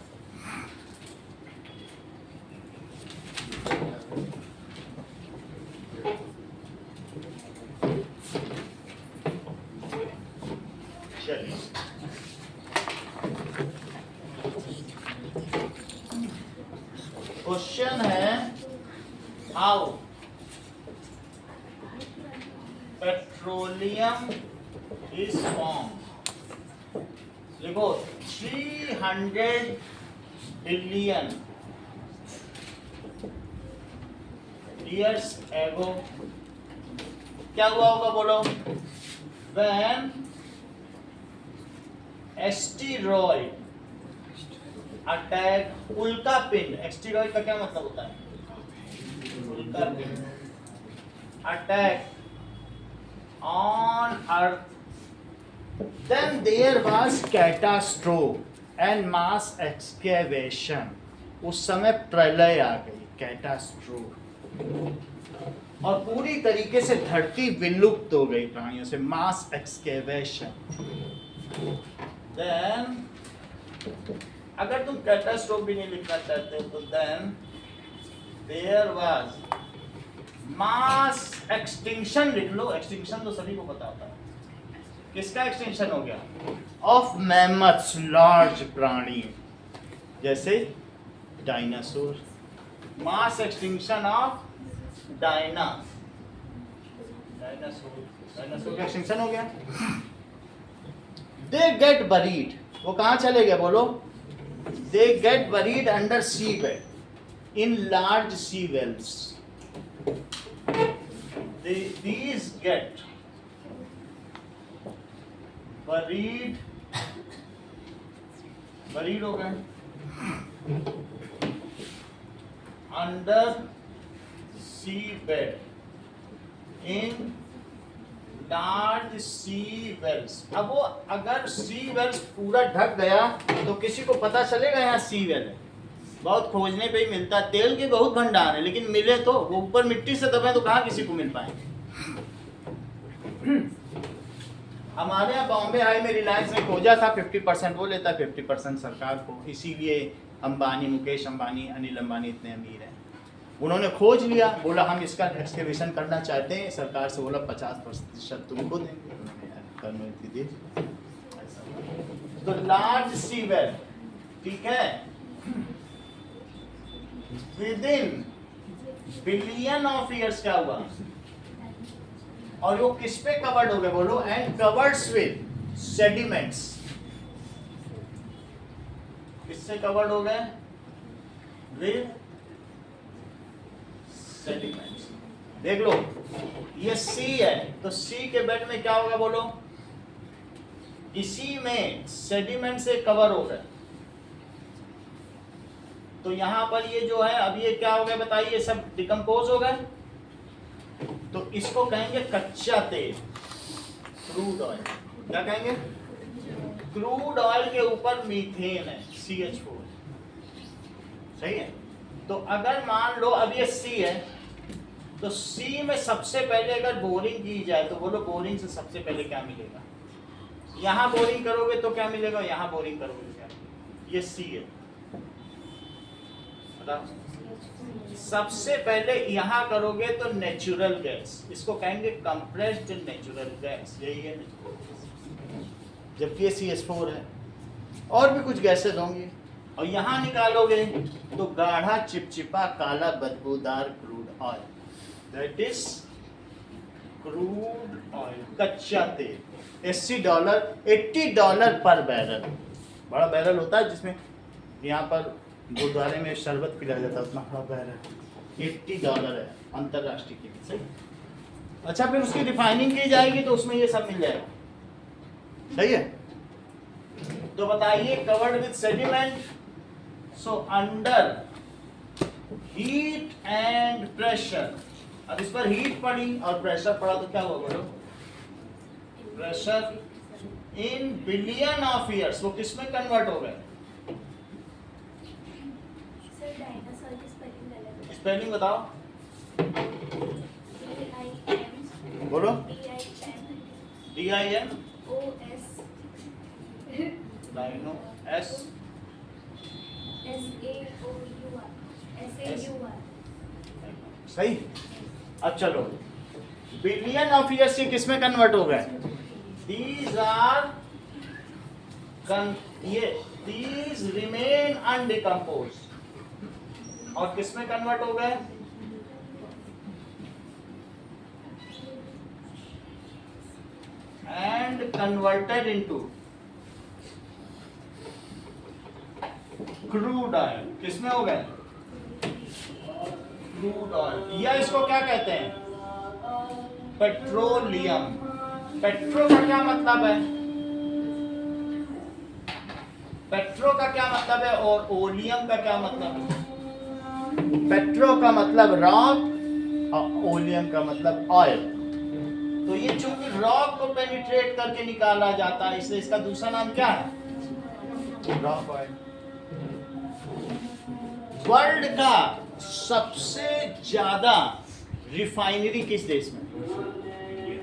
चलिए क्वेश्चन है हाउ पेट्रोलियम इज फॉर्म। देखो 300 बिलियन years ago क्या हुआ होगा बोलो? when asteroid अटैक, उल्का पिंड, एस्टेरॉइड का क्या मतलब होता है? उल्का पिंड attack on earth, then there was catastrophe and mass excavation। उस समय प्रलय आ गई, कैटास्ट्रोफ, और पूरी तरीके से धरती विलुप्त हो गई प्राणियों से, मास एक्सकेवेशन। देन अगर तुम कैटास्ट्रोफ भी नहीं लिखना चाहते हो तो then there was mass extinction लिख लो। एक्सटिंक्शन तो सभी को पता होता है, किसका एक्सटिंक्शन हो गया? ऑफ मैमथ्स, लार्ज प्राणी जैसे dinosaur. Mass extinction of dinosaur का एक्सटिंक्शन हो गया। दे गेट बरीड, वो कहां चले गए बोलो? They get buried under sea bed in large sea wells. these get buried हो गए under sea bed in large sea wells. अब वो अगर सी वेल्स पूरा ढक गया तो किसी को पता चलेगा यहाँ सी वेल है? बहुत खोजने पे ही मिलता है। तेल के बहुत भंडार है, लेकिन मिले तो वो ऊपर मिट्टी से दबे तो कहाँ किसी को मिल पाएंगे। हमारे यहाँ बॉम्बे हाई में रिलायंस ने खोजा था, 50% वो लेता, 50% सरकार को। इसीलिए अंबानी, मुकेश अंबानी, अनिल अंबानी इतने अमीर हैं। उन्होंने खोज लिया, बोला हम इसका एक्सकेवेशन करना चाहते हैं। सरकार से बोला 50% तुमको देंगे। तो लार्ज सी वेल, ठीक है, विदिन बिलियन ऑफ ईयर्स क्या हुआ? और वो किस पे कवर्ड हो गए बोलो? And coverts with sediments. किससे कवर्ड हो गए? With sediments. देख लो ये सी है, तो सी के बेड में क्या होगा बोलो? इसी में सेडिमेंट से कवर हो गए। तो यहां पर ये जो है अब ये क्या हो गया बताइए? सब डिकम्पोज हो गए। तो इसको कहेंगे कच्चा तेल, क्रूड ऑयल। क्या कहेंगे? क्रूड ऑयल के ऊपर मीथेन है, CH4। सही है। तो अगर मान लो अब ये सी है, तो सी में सबसे पहले अगर बोरिंग की जाए तो बोलो बोरिंग से सबसे पहले क्या मिलेगा? यहाँ बोरिंग करोगे तो क्या मिलेगा, यहाँ बोरिंग करोगे तो क्या मिलेगा? ये सी है, बताओ। सबसे पहले यहाँ करोगे तो नेचुरल गैस, इसको कहेंगे कंप्रेस्ड नेचुरल गैस, यही है नेचुरल गैस, जबकि ये CH4 है। और भी कुछ गैसेज होंगी, और यहाँ निकालोगे तो गाढ़ा चिपचिपा काला बदबूदार crude oil, that is crude oil, कच्चा तेल। $80 पर बैरल, बड़ा बैरल होता है जिसमें यहाँ पर गुरुद्वारे में शरबत पिलाया जाता है, उतना बड़ा बैरल $80 है अंतरराष्ट्रीय कीमत, सही। अच्छा, फिर उसकी रिफाइनिंग की जाएगी तो उसमें ये सब मिल जाएगा, सही है। तो बताइए covered with sediment, so under heat and pressure. अब इस पर हीट पड़ी और प्रेशर पड़ा तो क्या हुआ बोलो? Pressure in billion of years, वो किसमें कन्वर्ट हो गए? सर डायनासोर की स्पेलिंग अलग है। स्पेलिंग बताओ, DIN बोलो। DIN DIN OS dino S SAUR सही। अब चलो बिलियन ऑफ ईयर्स से किसमें कन्वर्ट हो गए? These are these remain undecomposed, और किसमें कन्वर्ट हो गए? And converted into crude oil. किसमें हो गए? क्रूड ऑयल, या इसको क्या कहते हैं? पेट्रोलियम। पेट्रो का क्या मतलब है? पेट्रो का क्या मतलब है और ओलियम का क्या मतलब है? पेट्रो का मतलब रॉक और ओलियम का मतलब ऑयल। तो ये चूंकि रॉक को पेनिट्रेट करके निकाला जाता है, इसलिए इसका दूसरा नाम क्या है? Rock oil. वर्ल्ड का सबसे ज्यादा रिफाइनरी किस देश में?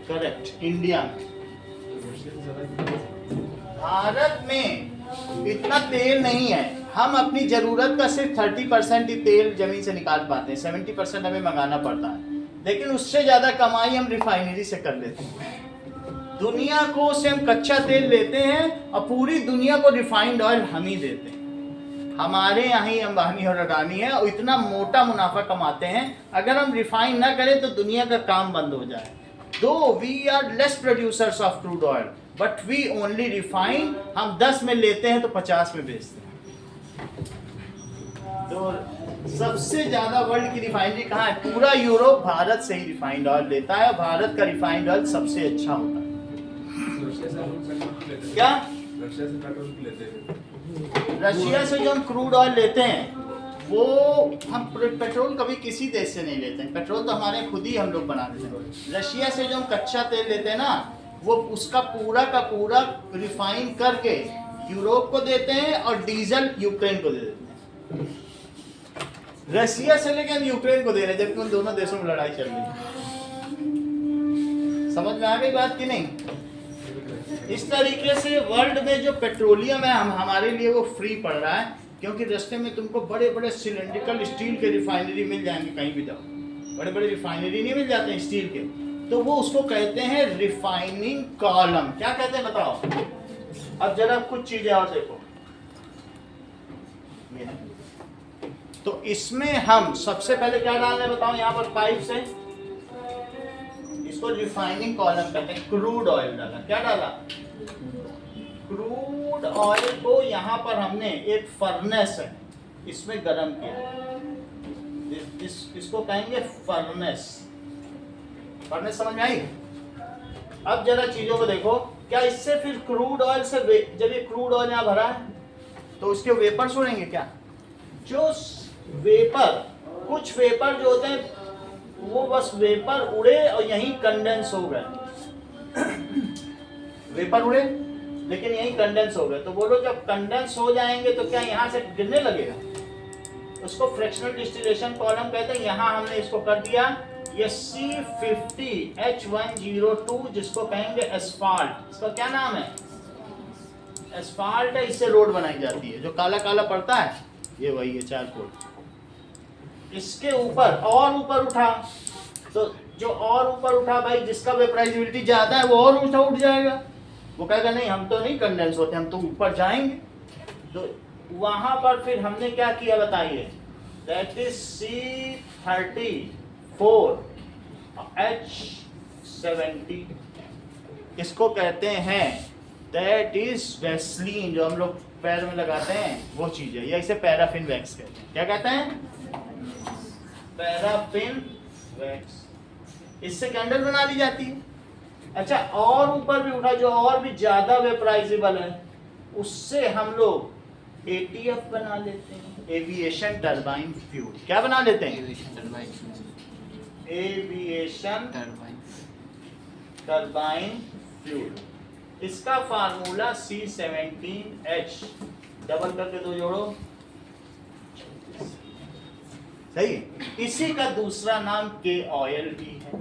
करेक्ट, इंडिया में। भारत में इतना तेल नहीं है, हम अपनी जरूरत का सिर्फ 30% ही तेल जमीन से निकाल पाते हैं, 70% हमें मंगाना पड़ता है, लेकिन उससे ज्यादा कमाई हम रिफाइनरी से कर लेते हैं। दुनिया को से हम कच्चा तेल लेते हैं और पूरी दुनिया को रिफाइंड ऑयल हम ही देते हैं। हमारे यहाँ ही अंबानी और अडानी है और इतना मोटा मुनाफा कमाते हैं, अगर हम रिफाइन ना करें तो दुनिया का काम बंद हो जाए। Though we are less producers of crude oil but we only refine, हम 10 में लेते हैं तो 50 में बेचते हैं। तो सबसे ज्यादा वर्ल्ड की रिफाइनरी कहाँ है? पूरा यूरोप भारत से ही रिफाइंड ऑयल लेता है, भारत का रिफाइंड ऑयल सबसे अच्छा होता है। क्या? रशिया से पेट्रोल लेते हैं। रशिया से जो हम क्रूड ऑयल लेते हैं वो हम पेट्रोल कभी किसी देश से नहीं लेते हैं, पेट्रोल तो हमारे खुद ही हम लोग बना देते हैं। रशिया से जो हम कच्चा तेल लेते हैं ना, वो उसका पूरा का पूरा रिफाइन करके यूरोप को देते हैं और डीजल यूक्रेन को दे देते हैं। रशिया से लेके हम यूक्रेन को दे रहे हैं, जबकि उन दोनों देशों में लड़ाई चल रही है। समझ में आ गई बात कि नहीं? इस तरीके से वर्ल्ड में जो पेट्रोलियम है हम हमारे लिए वो फ्री पड़ रहा है, क्योंकि रास्ते में तुमको बड़े बड़े सिलेंड्रिकल स्टील के रिफाइनरी मिल जाएंगे, कहीं भी जाओ बड़े बड़े रिफाइनरी नहीं मिल जाते हैं स्टील के, तो वो उसको कहते हैं रिफाइनिंग कॉलम। क्या कहते हैं बताओ? अब जरा कुछ चीजें और देखो, तो इसमें हम सबसे पहले क्या डाल रहे हैं बताओ? यहाँ पर पाइप से इसको रिफाइनिंग कॉलम कहते हैं, क्रूड ऑयल डाला। क्या डाला? क्रूड ऑयल को यहाँ पर हमने एक फर्नेस है इसमें गर्म किया, इसको कहेंगे फर्नेस। फर्नेस समझ में आई? अब जरा चीजों को देखो, क्या इससे फिर क्रूड ऑयल से जब ये क्रूड ऑयल यहाँ भरा है तो उसके वेपर्स उड़ेंगे क्या? जो वेपर, कुछ वेपर जो होते हैं वो बस वेपर उड़े और यहीं कंडेंस हो गए। वेपर उड़े लेकिन यहीं कंडेंस हो गए, तो बोलो जब कंडेंस हो जाएंगे तो क्या यहाँ से गिरने लगेगा? उसको फ्रैक्शनल डिस्टिलेशन कॉलम कहते हैं। यहाँ हमने इसको कर दिया, ये C50H102 जिसको कहेंगे एस्फाल्ट, इसका क्या नाम है? एस्फाल्ट है, इससे रोड बनाई जाती है। जो काला काला पड़ता है ये वही है चारकोल। इसके ऊपर और ऊपर उठा तो जो और ऊपर उठा भाई, जिसका वेपराइजेबिलिटी ज्यादा है वो और ऊंचा उठ जाएगा। वो कहेगा नहीं हम तो नहीं कंडेंस होते, हम तो ऊपर जाएंगे। तो वहां पर फिर हमने क्या किया बताइए? दैट इज C34H70, इसको कहते हैं दैट इज वैसलीन, जो हम लोग पैर में लगाते हैं वो चीज है, या इसे पैराफिन वैक्स कहते हैं। क्या कहते हैं? Paraffin wax. इससे कैंडल बना ली जाती है। अच्छा, और ऊपर भी उठा जो और भी ज्यादा वेपराइजेबल है, उससे हम लोग ATF बना लेते हैं, एविएशन टरबाइन फ्यूल। क्या बना लेते हैं? Aviation turbine aviation turbine turbine fuel. इसका फार्मूला C17H, डबल करके दो जोड़ो, सही। इसी का दूसरा नाम के ऑयल भी है।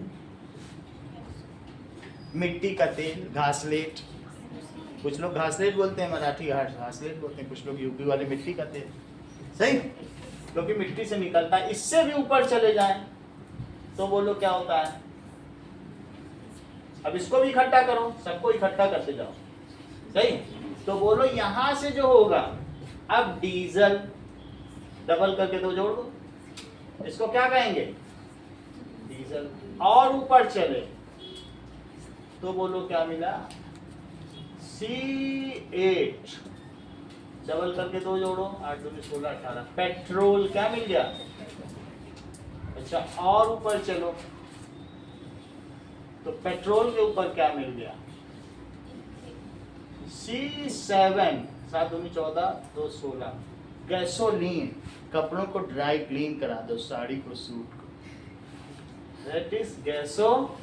मिट्टी का तेल, घासलेट, कुछ लोग घासलेट बोलते हैं, मराठी घासलेट बोलते हैं, कुछ लोग यूपी वाले मिट्टी का तेल, सही, क्योंकि मिट्टी से निकलता है। इससे भी ऊपर चले जाएं तो बोलो क्या होता है? अब इसको भी इकट्ठा करो, सबको इकट्ठा करते जाओ, सही। तो बोलो यहां से जो होगा, अब डीजल, डबल करके दो जोड़ दो, इसको क्या कहेंगे? डीजल। और ऊपर चले तो बोलो क्या मिला? C8, डबल करके दो जोड़ो, 8 2 16 18, पेट्रोल। क्या मिल गया? अच्छा, और ऊपर चलो तो पेट्रोल के ऊपर क्या मिल गया? C7, 7 2 14 2 16, gasoline. कपड़ों को ड्राई क्लीन करा दो, साड़ी को, सूट को, दैट इज गैसो।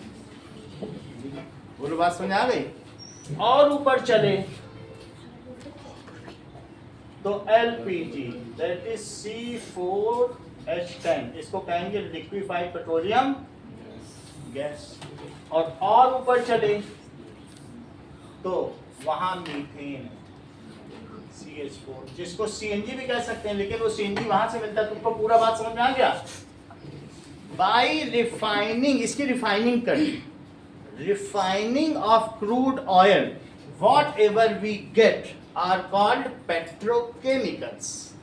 बोलो बात समझ आ गई? और ऊपर चले तो LPG, दैट इज C4H10, इसको कहेंगे लिक्विफाइड पेट्रोलियम गैस। और ऊपर चले तो वहां मीथेन, CH4, जिसको CNG भी कह सकते हैं, लेकिन वो CNG वहां से मिलता है। तुमको पूरा बात समझ में आ गया? बाई रिफाइनिंग, इसकी रिफाइनिंग करी, refining of crude oil, whatever we get are called petrochemicals.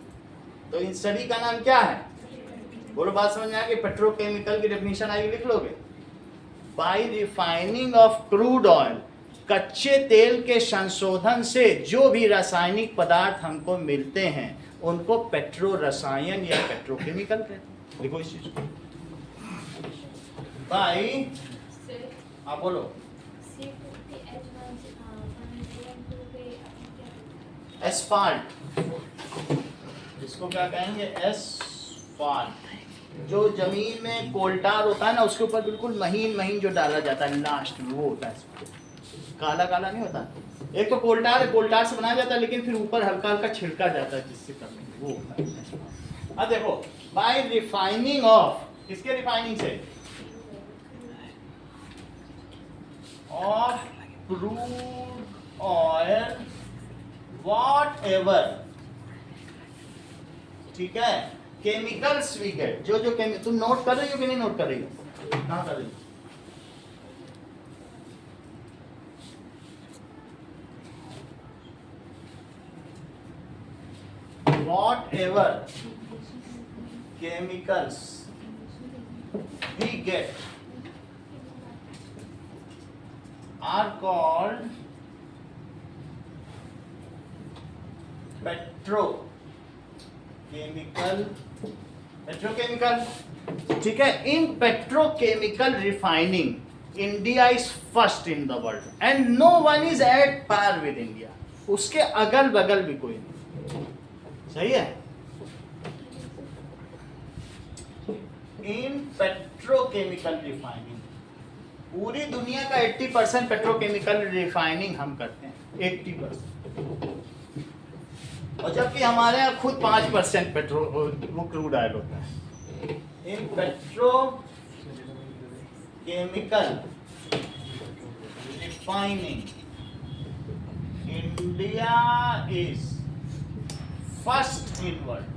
तो इन सभी का नाम क्या है? बोलो बात समझ में आ गई? पेट्रोकेमिकल की डेफिनेशन आएगी, लिख लोगे? By refining of crude oil, कच्चे तेल के संशोधन से जो भी रासायनिक पदार्थ हमको मिलते हैं उनको पेट्रो रसायन या पेट्रोकेमिकल कहते हैं। देखो इस चीज को बाई, हाँ बोलो। एस्फाल्ट, इसको क्या कहेंगे? एस्फाल्ट। जो जमीन में कोलटार होता है ना, उसके ऊपर बिल्कुल महीन महीन जो डाला जाता है लास्ट में, वो होता है। काला काला नहीं होता। एक तो कोलटार है, कोलटार से बनाया जाता है, लेकिन फिर ऊपर हल्का हल्का छिड़का जाता है जिससे करने, वो होता है। अब देखो, बाय रिफाइनिंग ऑफ, किसके रिफाइनिंग से? Of crude oil, what ever, ठीक है, केमिकल्स वी गेट, जो जो तुम नोट कर रही हो कि नहीं नोट कर रही हो? कहाँ कर रही हो? whatever chemicals we get are called petrochemical, ठीक है। In petrochemical refining India is first in the world and no one is at par with India. उसके अगल बगल भी कोई नहीं, सही है। इन पेट्रोकेमिकल रिफाइनिंग पूरी दुनिया का 80% पेट्रोकेमिकल रिफाइनिंग हम करते हैं, 80%। और जबकि हमारे यहाँ खुद 5% पेट्रोल वो क्रूड ऑयल होता है। In petrochemical refining India is first in world.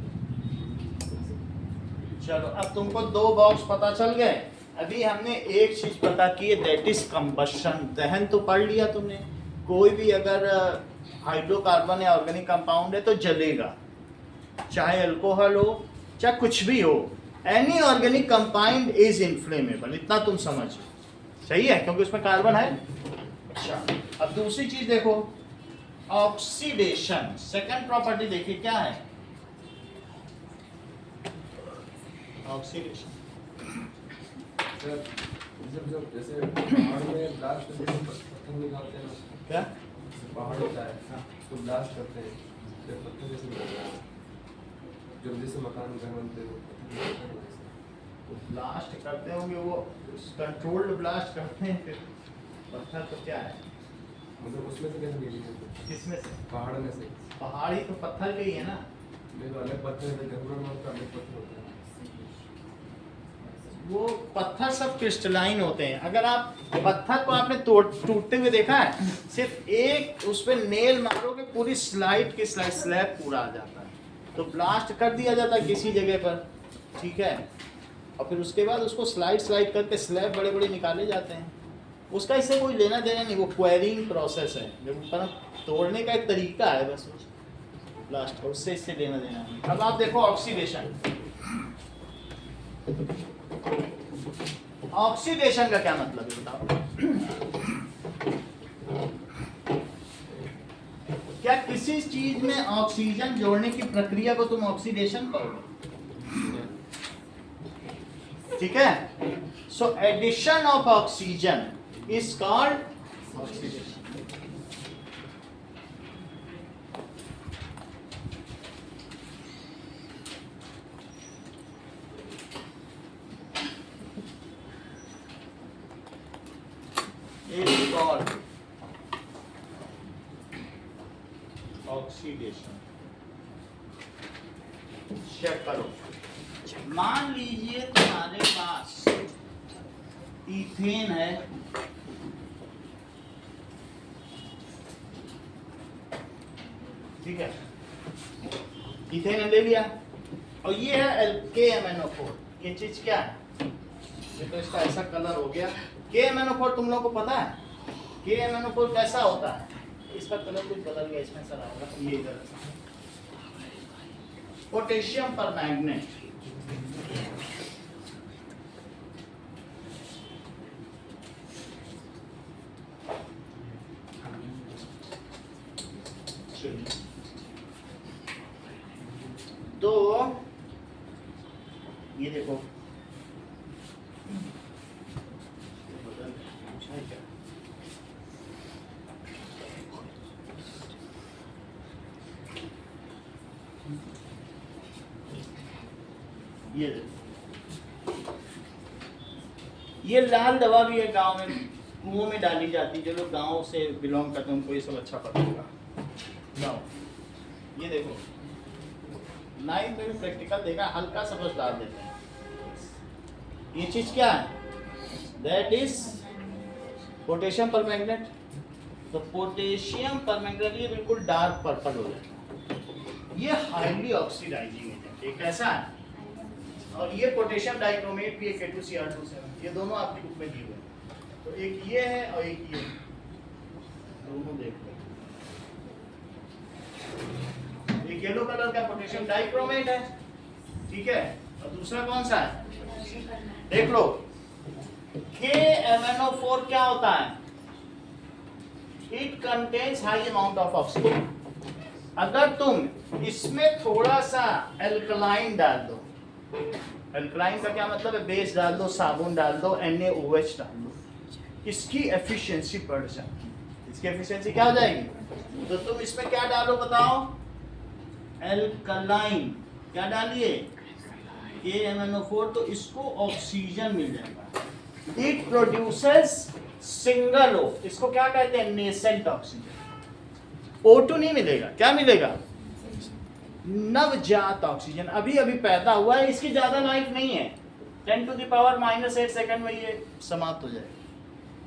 चलो अब तुमको 2 बॉक्स पता चल गए। अभी हमने एक चीज पता की है, दैट इज कंबशन। दहन तो पढ़ लिया तुमने। कोई भी अगर हाइड्रोकार्बन या ऑर्गेनिक कंपाउंड है तो जलेगा, चाहे अल्कोहल हो चाहे कुछ भी हो। Any organic compound is inflammable, इतना तुम समझ। सही है, क्योंकि उसमें कार्बन है। अच्छा, अब दूसरी चीज देखो, ऑक्सीडेशन। सेकंड प्रॉपर्टी देखिए क्या है, ऑक्सीडेशन। सर जब जैसे पहाड़ में ब्लास्ट करते हैं पत्थर निकालते हैं, क्या पहाड़ होता है तो ब्लास्ट करते हैं, जब पत्थर जैसे निकलता है, जब जैसे मकान घर बनते हैं तो पत्थर निकलता है वैसे। तो ब्लास्ट करते होंगे वो, कंट्रोल्ड ब्लास्ट करते हैं। फिर पत्थर तो क्या है, मतलब उसमें से कैसे निकलेंगे? किसमें से? पहाड़ में से। पहाड़ी तो पत्थर के ही है ना। नहीं तो अलग पत्थर है, जंगलों में होता है अलग पत्थर होता है। वो पत्थर सब क्रिस्टलाइन होते हैं। अगर आप पत्थर को आपने टूटते हुए देखा है, सिर्फ एक उस पर नेल मारोगे पूरी स्लाइड की स्लैब पूरा आ जाता है। तो ब्लास्ट कर दिया जाता है किसी जगह पर, ठीक है, और फिर उसके बाद उसको स्लाइड करके स्लैब बड़े बड़े निकाले जाते हैं। उसका इससे कोई लेना देना नहीं, वो क्वेरिंग प्रोसेस है, जब ऊपर तोड़ने का एक तरीका है बस ब्लास्ट, उससे इससे लेना देना नहीं। अब आप देखो ऑक्सीडेशन। ऑक्सीडेशन का क्या मतलब है बताओ? क्या किसी चीज में ऑक्सीजन जोड़ने की प्रक्रिया को तुम ऑक्सीडेशन कहोगे? ठीक है, so addition of oxygen is called oxidation. Oxidation. Check करो, मान लीजिए तुम्हारे पास इथेन है, ठीक है, इथेन ले लिया, और ये है KMnO4। ये चीज क्या है? ये तो इसका ऐसा कलर हो गया। KMnO4 तुम लोगों को पता है KMnO4 कैसा होता है? इसका कलर कुछ बदल गया, इसमें सर होगा, ये इधर पोटेशियम परमैंगनेट। तो ये देखो, ये लाल दवा भी है, गांव में कुओं में डाली जाती। जो लोग गांव से बिलोंग करते हैं उनको ये सब अच्छा पता होगा। गाँव ये देखो, 9 में भी प्रैक्टिकल देखा, हल्का सा बस डाल देते हैं। ये चीज क्या है? That is potassium permanganate. तो पोटेशियम परमैंगनेट ये बिल्कुल डार्क पर्पल हो जाता है। ये हाईली ऑक्सीडाइजिंग एजेंट, एक ऐसा है। और ये पोटेशियम डाइक्रोमेट भी है, K2Cr2 ये दोनों आपकी बुक में दिए हुए हैं। तो एक ये है और एक ये, दोनों देख लो। एक येलो कलर का पोटेशियम डाइक्रोमेट है, ठीक है, और दूसरा कौन सा है? देख लो, KMnO4 क्या होता है? It contains high amount of oxygen. अगर तुम इसमें थोड़ा सा एल्कलाइन डाल दो, एल्कलाइन का क्या मतलब है? बेस डाल दो, साबुन डाल दो, NaOH डाल दो, इसकी एफिशिएंसी बढ़ जाएगी। इसकी एफिशिएंसी क्या हो जाएगी? तो तुम इसमें क्या डालो बताओ? एल्कलाइन। क्या डालिए? KMnO4। तो इसको ऑक्सीजन मिल जाएगा। इट प्रोड्यूसेस सिंगल O, इसको क्या कहते हैं? Nascent oxygen. O2 नहीं मिलेगा, क्या मिलेगा? नवजात ऑक्सीजन, अभी अभी पैदा हुआ है, इसकी ज्यादा लाइफ नहीं है। 10⁻⁸ सेकंड में ये समाप्त हो जाएगा।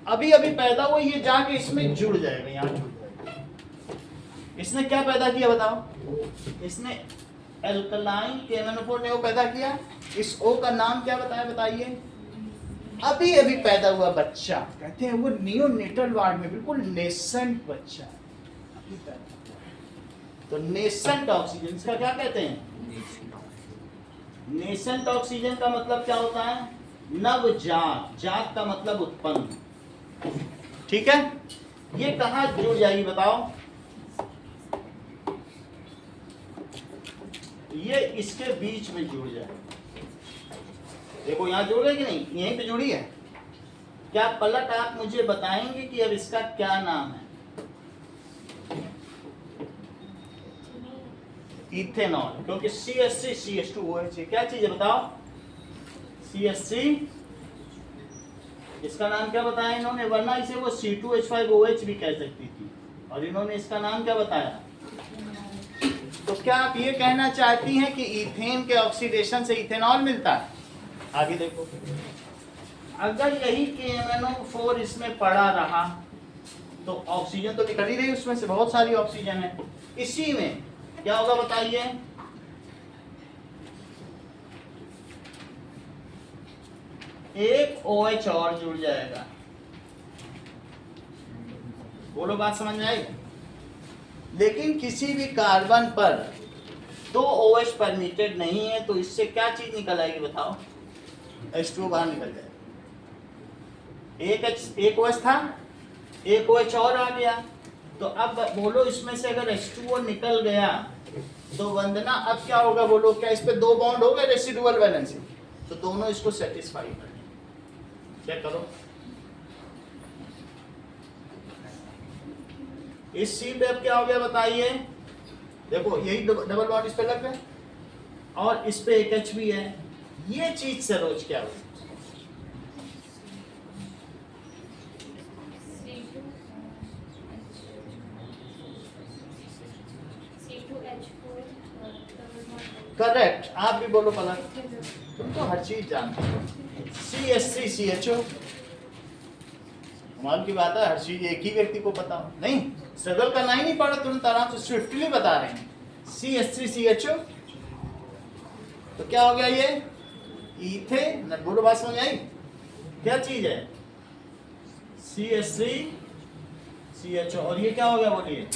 अभी अभी पैदा हुआ, ये जाके इसमें जुड़ जाएगा, यहाँ जुड़ जाएगा। इसने क्या पैदा किया बताओ? इसने एल्कलाइन KMnO4 ने वो पैदा किया। इस O का नाम क्या बताया बताइए? अभी अभी पैदा हुआ बच्चा, कहते हैं वो नियोनेटल वार्ड में, बिल्कुल नेसेंट बच्चा अभी पैदा हुआ। तो नेसेंट ऑक्सीजन, इसका क्या कहते हैं? नेसेंट ऑक्सीजन का मतलब क्या होता है? नवजात। जात का मतलब उत्पन्न। ठीक है, ये कहाँ जुड़ जाएगी बताओ? ये इसके बीच में जुड़ जाए। देखो यहाँ जुड़ गई कि नहीं? यहीं पे जुड़ी है। क्या पलट आप मुझे बताएंगे कि अब इसका क्या नाम है? इथेनॉल, क्योंकि CH3 CH2OH क्या चीज है बताओ? CH3, इसका नाम क्या बताया इन्होंने? वरना इसे वो C2H5OH भी कह सकती थी, और इन्होंने इसका नाम क्या बताया? तो क्या आप ये कहना चाहती हैं कि इथेन के ऑक्सीडेशन से इथेनॉल मिलता है? आगे देखो, अगर यही KMnO4 इसमें पड़ा रहा तो ऑक्सीजन तो निकल ही रही, उसमें से बहुत सारी ऑक्सीजन है। इसी में क्या होगा बताइए? एक OH और जुड़ जाएगा। बोलो बात समझ में आई? लेकिन किसी भी कार्बन पर 2 OH परमिटेड नहीं है, तो इससे क्या चीज निकल आएगी बताओ? H2O बाहर निकल जाएगा। एक OH था, एक OH और आ गया, तो अब बोलो इसमें से अगर H2O निकल गया तो वंदना अब क्या होगा बोलो? क्या इस पे 2 बॉन्ड हो गए रेसिडुअल वैलेंसी? तो दोनों इसको सेटिस्फाई करें। क्या करो? इस सी पे अब क्या हो गया बताइए? देखो यही डबल बॉन्ड इस पे लग गए और इस पे एक H भी है। ये चीज सरोज क्या हुई? करेक्ट, आप भी बोलो पलक, तुम तो हर चीज जानते हो। CH3 CHO, कमाल की बात है, हर चीज एक ही व्यक्ति को पता हो। नहीं, स्ट्रगल करना ही नहीं पड़ा, तुरंत आराम से स्विफ्टली बता रहे हैं। CH3 CHO, तो क्या हो गया ये? इथेन। बोलो बात समझ आई? क्या चीज है? CH3 CHO, और ये क्या हो गया बोलिए?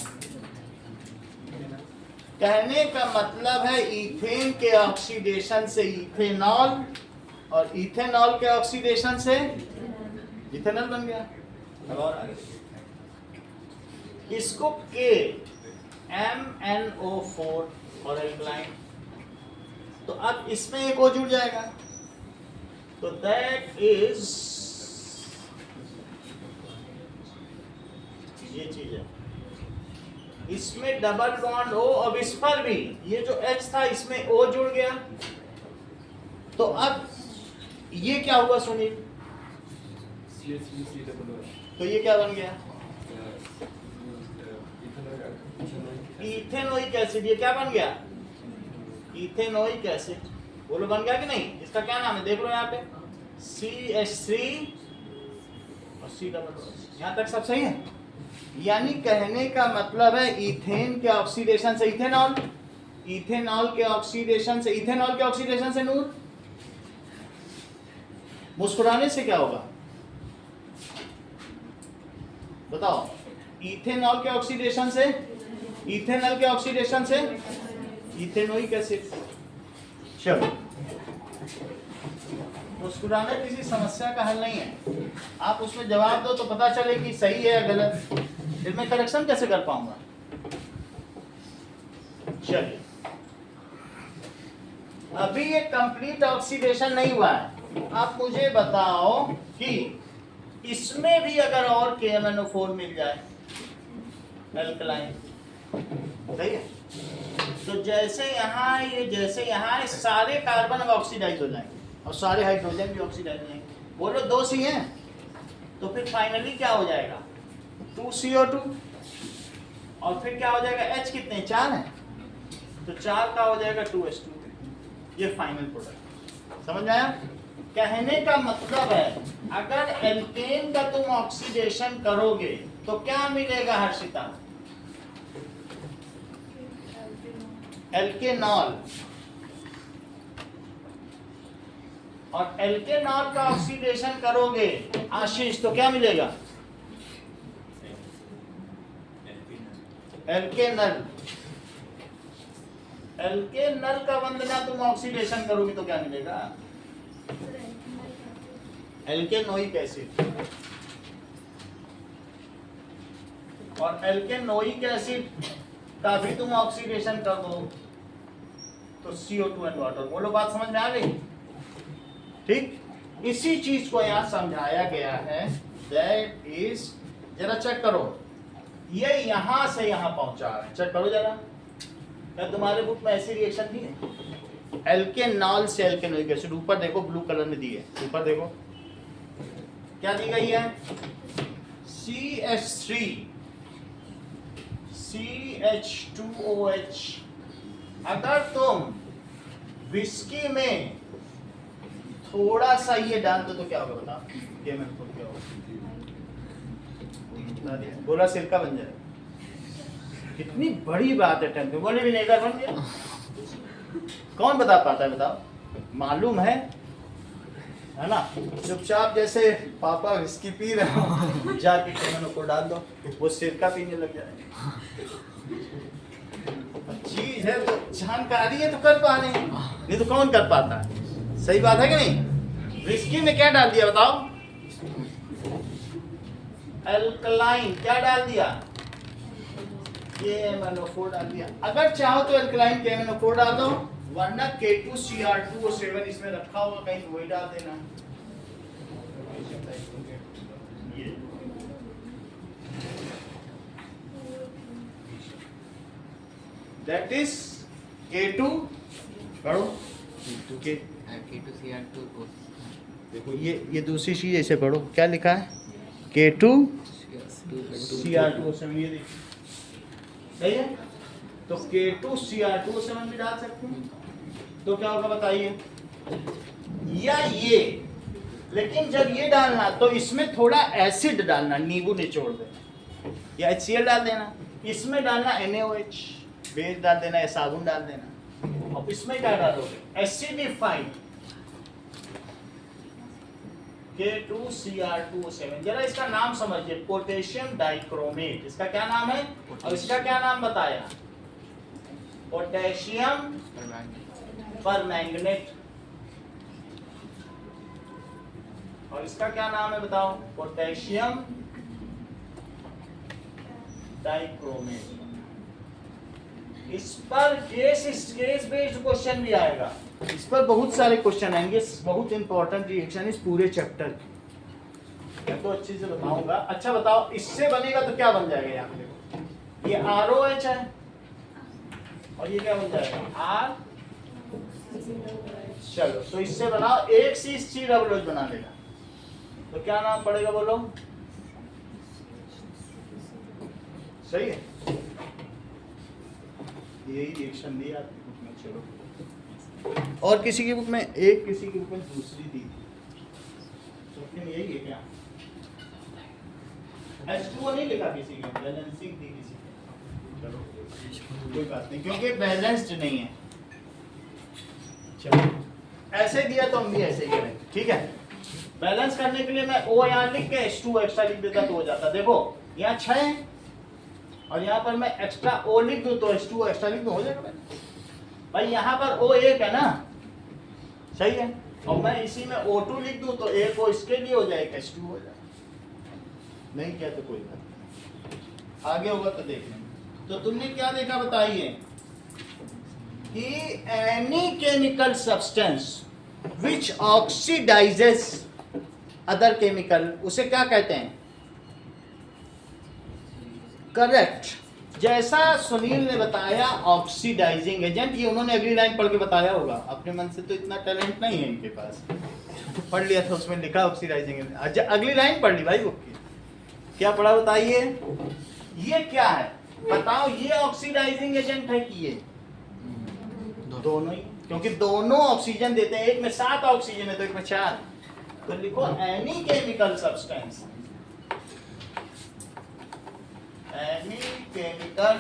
कहने का मतलब है इथेन के ऑक्सीडेशन से इथेनॉल, और इथेनॉल के ऑक्सीडेशन से इथेनॉल बन गया। अब और आगे इसको KMnO4 और एल्कलाइन, तो अब इसमें एक O जुड़ जाएगा, तो दैट इज ये चीज है। इसमें डबल बॉन्ड O, अब इस पर भी ये जो H था इसमें O जुड़ गया, तो अब ये क्या हुआ सुनील? तो ये क्या बन गया? Ethanoic acid. ये क्या बन गया? Ethanoic acid. बोलो बन गया कि नहीं? इसका क्या नाम है देख लो यहाँ पे, CH3 और C डबल। यहाँ तक सब सही है? यानी कहने का मतलब है इथेन के ऑक्सीडेशन से इथेनॉल, इथेनॉल के ऑक्सीडेशन से इथेनॉल के ऑक्सीडेशन से नूर। मुस्कुराने से क्या होगा बताओ? इथेनॉल के ऑक्सीडेशन से, इथेनॉल के ऑक्सीडेशन से इथेनोइक एसिड। चलो, मुस्कुराना किसी समस्या का हल नहीं है। आप उसमें जवाब दो तो पता चले कि सही है या गलत, फिर मैं करेक्शन कैसे कर पाऊंगा? चलिए, अभी ये कंप्लीट ऑक्सीडेशन नहीं हुआ है। आप मुझे बताओ कि इसमें भी अगर और KMnO4 मिल जाए एल्कलाइन, सही है? तो जैसे यहाँ ये, जैसे यहाँ सारे कार्बन अब ऑक्सीडाइज हो जाएंगे और सारे हाइड्रोजन भी ऑक्सीडाइज हो जाएंगे। बोलो 2 C हैं, तो फिर फाइनली क्या हो जाएगा? 2CO2, और फिर क्या हो जाएगा? H कितने? 4 हैं, तो 4 का हो जाएगा 2H2। ये फाइनल प्रोडक्ट। समझ में आया? कहने का मतलब है अगर एल्केन का तुम ऑक्सीडेशन करोगे तो क्या मिलेगा हर्षिता? एल्केनॉल। और एल्केनॉल का ऑक्सीडेशन करोगे आशीष तो क्या मिलेगा? एल्केनल। एल्केनल का वंदना तुम ऑक्सीडेशन करोगे तो क्या मिलेगा? एल्केनोइक एसिड। और एल्केनोइक एसिड का भी तुम ऑक्सीडेशन कर दो तो CO2 एंड वाटर। बोलो बात समझ में आ गई? ठीक, इसी चीज को यहां समझाया गया है। दैट इज, जरा चेक करो, ये यहां से यहां पहुंचा है, चेक करो जरा, क्या तुम्हारे बुक में ऐसी रिएक्शन नहीं है? एल्केनॉल से एल्केनोइक एसिड, ऊपर देखो ब्लू कलर में दी है, ऊपर देखो क्या दी गई है? CH3 CH2OH। अगर तुम विस्की में थोड़ा सा ये डाल दो तो क्या होगा बताओ? क्या होगा? बोला सिरका बन जाए। कितनी बड़ी बात है, टेंथ में बोले विनेगर बन गया। कौन बता पाता है बताओ? मालूम है ना? चुपचाप जैसे पापा विस्की पी रहे हो जाके कैमन को डाल दो, वो सिरका पीने लग जाए। चीज है तो जानकारी है तो कर पा रहे हैं, नहीं तो कौन कर पाता है? सही बात है कि नहीं? विस्की में क्या डाल दिया बताओ? एल्कलाइन। क्या डाल दिया? KMnO4 डाल दिया। अगर चाहो तो एल्कलाइन KMnO4 डाल दो, वरना K2Cr2O7 इसमें रखा होगा कहीं, वही डाल देना। ये दैट इज K2 पढ़ो K K2Cr2O। देखो ये दूसरी चीज ऐसे पढ़ो, क्या लिखा है? K2Cr2O7, ये देखो सही है। तो K2Cr2O7 भी डाल सकते हैं, तो क्या होगा बताइए? या ये, लेकिन जब ये डालना तो इसमें थोड़ा एसिड डालना, नींबू निचोड़ देना, या HCl डाल देना। इसमें डालना NaOH, बेस डाल देना या साबुन डाल देना। अब इसमें क्या डालोगे? Acidified K2Cr2O7। जरा इसका नाम समझिए, पोटेशियम डाइक्रोमेट। इसका क्या नाम है? और इसका क्या नाम बताया? Potassium permanganate. और इसका क्या नाम है बताओ? Potassium dichromate. इस पर केस बेस्ड क्वेश्चन भी आएगा। इस पर बहुत सारे क्वेश्चन आएंगे, बहुत इंपॉर्टेंट रिएक्शन इस पूरे चैप्टर की। मैं तो अच्छे से बताऊंगा। अच्छा बताओ, इससे बनेगा तो क्या बन जाएगा? यहाँ पे देखो, ये ROH है और ये क्या बन जाएगा? R। चलो तो इससे बनाओ, एक C डबल OH बना लेगा, तो क्या नाम पड़ेगा बोलो? सही है, यही रिएक्शन दी आपकी बुक में। चलो, और किसी की बुक में एक, किसी की बुक में दूसरी दी थी, तो यही है क्या? H2O नहीं लिखा किसी की, बैलेंसिंग थी किसी की। चलो कोई बात नहीं, क्योंकि बैलेंस्ड नहीं है। चलो ऐसे दिया तो हम भी ऐसे ही करेंगे, ठीक है? बैलेंस करने के लिए मैं O यहाँ लिख के H2O एक्स्ट्रा लिख देता तो हो जाता। देखो यहाँ 6 है और यहाँ पर मैं एक्स्ट्रा O लिख दूं तो H2O एक्स्ट्रा लिख दूं, हो जाएगा भाई। यहाँ पर O एक है ना, सही है, और मैं इसी में O2 लिख दूं तो एक O इसके लिए हो जाएगा, H2 हो जाएगा। नहीं क्या तो कोई बात नहीं, आगे होगा तो देख लेंगे। तो तुमने क्या देखा बताइए कि एनी केमिकल सब्सटेंस विच ऑक्सीडाइजेस अदर केमिकल, उसे क्या कहते हैं? करेक्ट। जैसा सुनील ने बताया ऑक्सीडाइजिंग एजेंट, ये उन्होंने अगली लाइन पढ़ के बताया होगा, अपने मन से तो इतना टैलेंट नहीं है इनके पास। पढ़ लिया था, उसमें लिखा ऑक्सीडाइजिंग एजेंट। अगली लाइन पढ़ ली भाई बुक की, क्या पढ़ा बताइए? ये क्या है बताओ? ये ऑक्सीडाइजिंग एजेंट है कि ये? दोनों ही। क्योंकि दोनों ऑक्सीजन देते हैं, एक में 7 ऑक्सीजन है तो एक में 4। तो लिखो any chemical substance, any chemical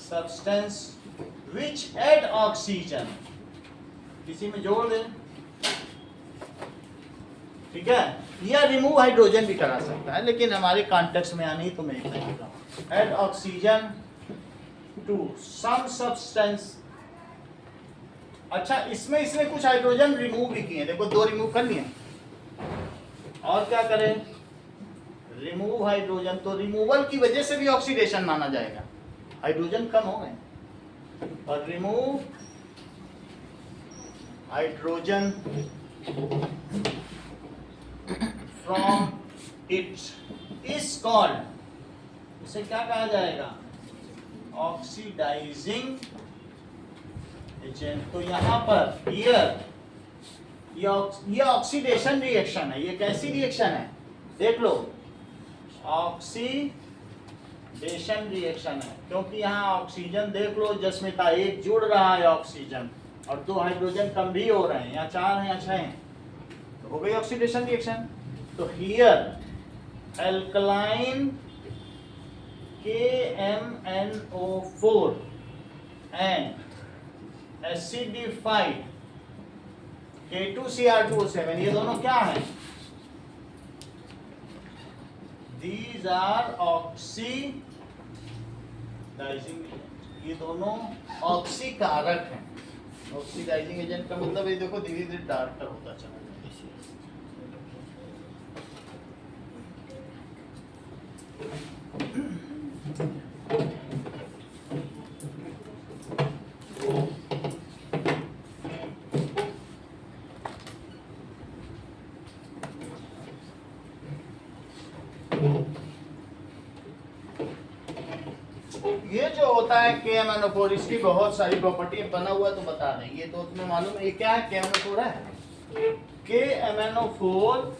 substance which add oxygen, किसी में जोड़ दे, ठीक है, या रिमूव हाइड्रोजन भी करा सकता है, लेकिन हमारे कॉन्टेक्स्ट में आनी तो मैं एक नहीं लिखा, add oxygen to some substance. अच्छा, इसमें इसने कुछ हाइड्रोजन रिमूव भी किए, देखो 2 रिमूव कर लिए, और क्या करें, रिमूव हाइड्रोजन, तो रिमूवल की वजह से भी ऑक्सीडेशन माना जाएगा, हाइड्रोजन कम हो गए, और remove hydrogen from it is called, इसे क्या कहा जाएगा, ऑक्सीडाइजिंग एजेंट। तो यहां पर ये ऑक्सीडेशन रिएक्शन है, ये कैसी रिएक्शन है, देख लो, ऑक्सीडेशन रिएक्शन है, क्योंकि यहाँ ऑक्सीजन देख लो जस्मिता, एक जुड़ रहा है ऑक्सीजन और 2 हाइड्रोजन कम भी हो रहे हैं, या 4 हैं या 6 हैं, तो हो गई ऑक्सीडेशन रिएक्शन। तो here alkaline KMnO4 and acidified K2Cr2O7, ये दोनों क्या हैं, These are oxidizing, ये दोनों ऑक्सीकारक हैं। ऑक्सीडाइजिंग एजेंट का मतलब ये देखो धीरे धीरे डार्कर होता चला जाता ये जो होता है KMnO4, इसकी बहुत सारी प्रॉपर्टी बना हुआ तो बता दें, ये तो तुम्हें मालूम है, ये क्या है, KMnO4 है, KMnO4,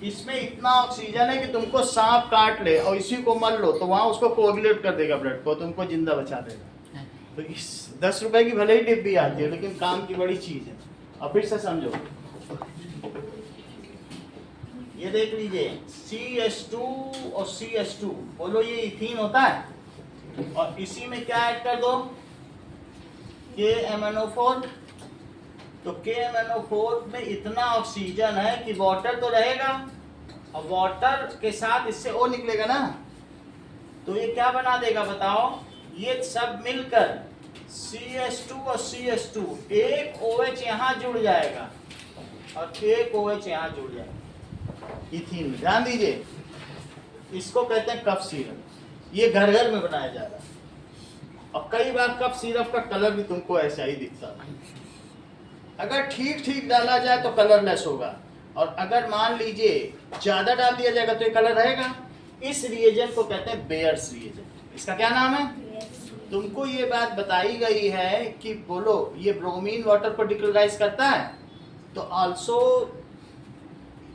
इसमें इतना ऑक्सीजन है कि तुमको सांप काट ले और इसी को मर लो तो वहां उसको कोगुलेट कर देगा ब्लड को, तुमको जिंदा बचा देगा। तो इस 10 रुपए की भले ही डिब्बी आती है, लेकिन काम की बड़ी चीज है। और फिर से समझो, ये देख लीजिए, CH2 और CH2, बोलो ये इथीन होता है, और इसी में क्या ऐड कर दो, KMnO4। तो KMnO4 में इतना ऑक्सीजन है कि वाटर तो रहेगा, और वाटर के साथ इससे O निकलेगा ना, तो ये क्या बना देगा बताओ, ये सब मिलकर CH2 और CH2, एक OH यहाँ जुड़ जाएगा और एक OH यहाँ जुड़ जाएगा इथीन में। ध्यान दीजिए, इसको कहते हैं कफ सिरप, ये घर घर में बनाया जा रहा है, और कई बार कफ सिरप का कलर भी तुमको ऐसा ही दिखता है। अगर ठीक ठीक डाला जाए तो कलरलेस होगा, और अगर मान लीजिए ज्यादा डाल दिया जाएगा तो ये कलर रहेगा। इस रिएजेंट को कहते हैं बेयर्स रिएजेंट। इसका क्या नाम है, तुमको ये बात बताई गई है कि बोलो ये ब्रोमीन वाटर को डिकलराइज करता है, तो आल्सो